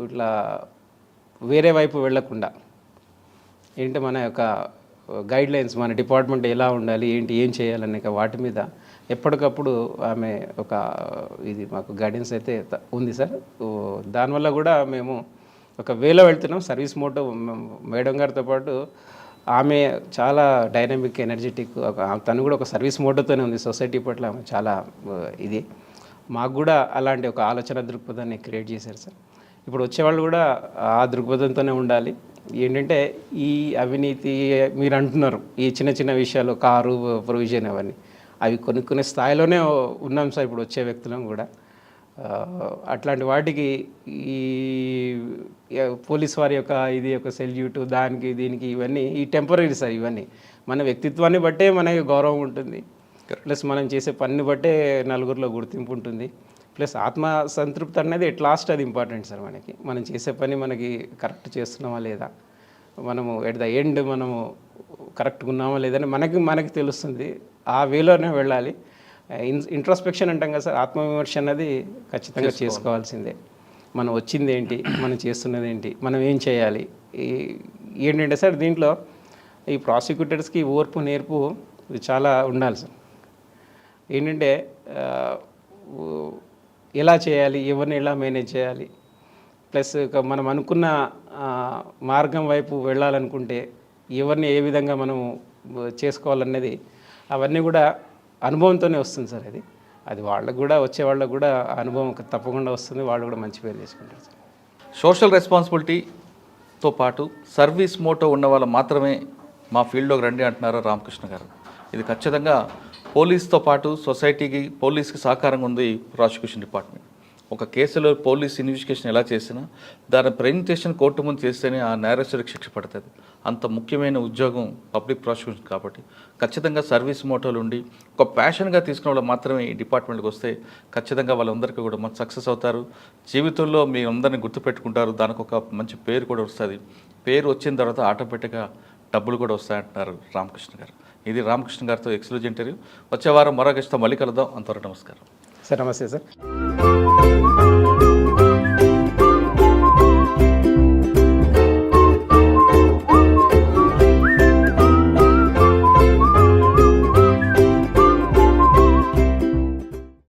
ఇట్లా వేరే వైపు వెళ్ళకుండా ఏంటంటే మన యొక్క గైడ్లైన్స్, మన డిపార్ట్మెంట్ ఎలా ఉండాలి, ఏంటి, ఏం చేయాలనే వాటి మీద ఎప్పటికప్పుడు ఆమె ఒక ఇది మాకు గైడెన్స్ అయితే ఉంది సార్. దానివల్ల కూడా మేము ఒక వేలో వెళ్తున్నాం. సర్వీస్ మోటో మేడం గారితో పాటు ఆమె చాలా డైనమిక్, ఎనర్జెటిక్, తను కూడా ఒక సర్వీస్ మోటోతోనే ఉంది. సొసైటీ పట్ల ఆమె చాలా ఇది. మాకు కూడా అలాంటి ఒక ఆలోచన దృక్పథాన్ని క్రియేట్ చేశారు సార్. ఇప్పుడు వచ్చేవాళ్ళు కూడా ఆ దృక్పథంతోనే ఉండాలి. ఏంటంటే ఈ అవినీతి మీరు అంటున్నారు, ఈ చిన్న చిన్న విషయాలు, కారు ప్రొవిజన్, అవన్నీ అవి కొన్ని స్థాయిలోనే ఉన్నాం సార్ ఇప్పుడు వచ్చే వ్యక్తులం కూడా. అట్లాంటి వాటికి ఈ పోలీస్ వారి యొక్క ఇది యొక్క సెల్యూట్, దానికి దీనికి ఇవన్నీ ఈ టెంపరీ సార్. ఇవన్నీ మన వ్యక్తిత్వాన్ని బట్టే మనకి గౌరవం ఉంటుంది. ప్లస్ మనం చేసే పనిని బట్టే నలుగురిలో గుర్తింపు ఉంటుంది. ప్లస్ ఆత్మ సంతృప్తి అనేది ఎట్ లాస్ట్ అది ఇంపార్టెంట్ సార్. మనం చేసే పని మనకి కరెక్ట్ చేస్తున్నామా లేదా, మనము ఎట్ ద ఎండ్ మనము కరెక్ట్గా ఉన్నామా లేదని మనకి తెలుస్తుంది. ఆ వేలోనే వెళ్ళాలి. ఇంట్రోస్పెక్షన్ అంటాం కదా సార్, ఆత్మవిమర్శ అన్నది ఖచ్చితంగా చేసుకోవాల్సిందే. మనం వచ్చింది ఏంటి, మనం చేస్తున్నది ఏంటి, మనం ఏం చేయాలి. ఏంటంటే సార్, దీంట్లో ఈ ప్రాసిక్యూటర్స్కి ఓర్పు, నేర్పు చాలా ఉండాలి సార్. ఏంటంటే ఎలా చేయాలి, ఎవరిని ఎలా మేనేజ్ చేయాలి, ప్లస్ మనం అనుకున్న మార్గం వైపు వెళ్ళాలనుకుంటే ఎవరిని ఏ విధంగా మనం చేసుకోవాలనేది అవన్నీ కూడా అనుభవంతోనే వస్తుంది సార్. అది వాళ్ళకు కూడా, వచ్చే వాళ్ళకు కూడా అనుభవం తప్పకుండా వస్తుంది. వాళ్ళు కూడా మంచి పేరు చేసుకుంటారు సార్. సోషల్ రెస్పాన్సిబిలిటీతో పాటు సర్వీస్ మోటో ఉన్న వాళ్ళు మాత్రమే మా ఫీల్డ్లోకి రండి అంటున్నారు రామకృష్ణ గారు. ఇది ఖచ్చితంగా పోలీస్తో పాటు సొసైటీకి, పోలీస్కి సహకారంగా ఉంది ప్రాసిక్యూషన్ డిపార్ట్మెంట్. ఒక కేసులో పోలీస్ ఇన్వెస్టిగేషన్ ఎలా చేసినా దాని ప్రెజెంటేషన్ కోర్టు ముందు చేస్తేనే ఆ నేరస్తుడికి శిక్ష పడుతుంది. అంత ముఖ్యమైన ఉద్యోగం పబ్లిక్ ప్రాసిక్యూషన్ కాబట్టి ఖచ్చితంగా సర్వీస్ మోటోలు ఉండి ఒక ప్యాషన్గా తీసుకున్న వాళ్ళు మాత్రమే ఈ డిపార్ట్మెంట్కి వస్తే ఖచ్చితంగా వాళ్ళందరికీ కూడా మంచి సక్సెస్ అవుతారు. జీవితంలో మీ అందరినీ గుర్తుపెట్టుకుంటారు. దానికి ఒక మంచి పేరు కూడా వస్తుంది. పేరు వచ్చిన తర్వాత ఆటోమేటిక్గా డబ్బులు కూడా వస్తాయంటున్నారు రామకృష్ణ గారు. ఇది రామకృష్ణ గారితో ఎక్స్క్లూజివ్ ఇంటర్వ్యూ. వచ్చే వారం మరో గెస్ట్తో మళ్ళీ కలుద్దాం. అంతవరకు నమస్కారం సార్. నమస్తే సార్.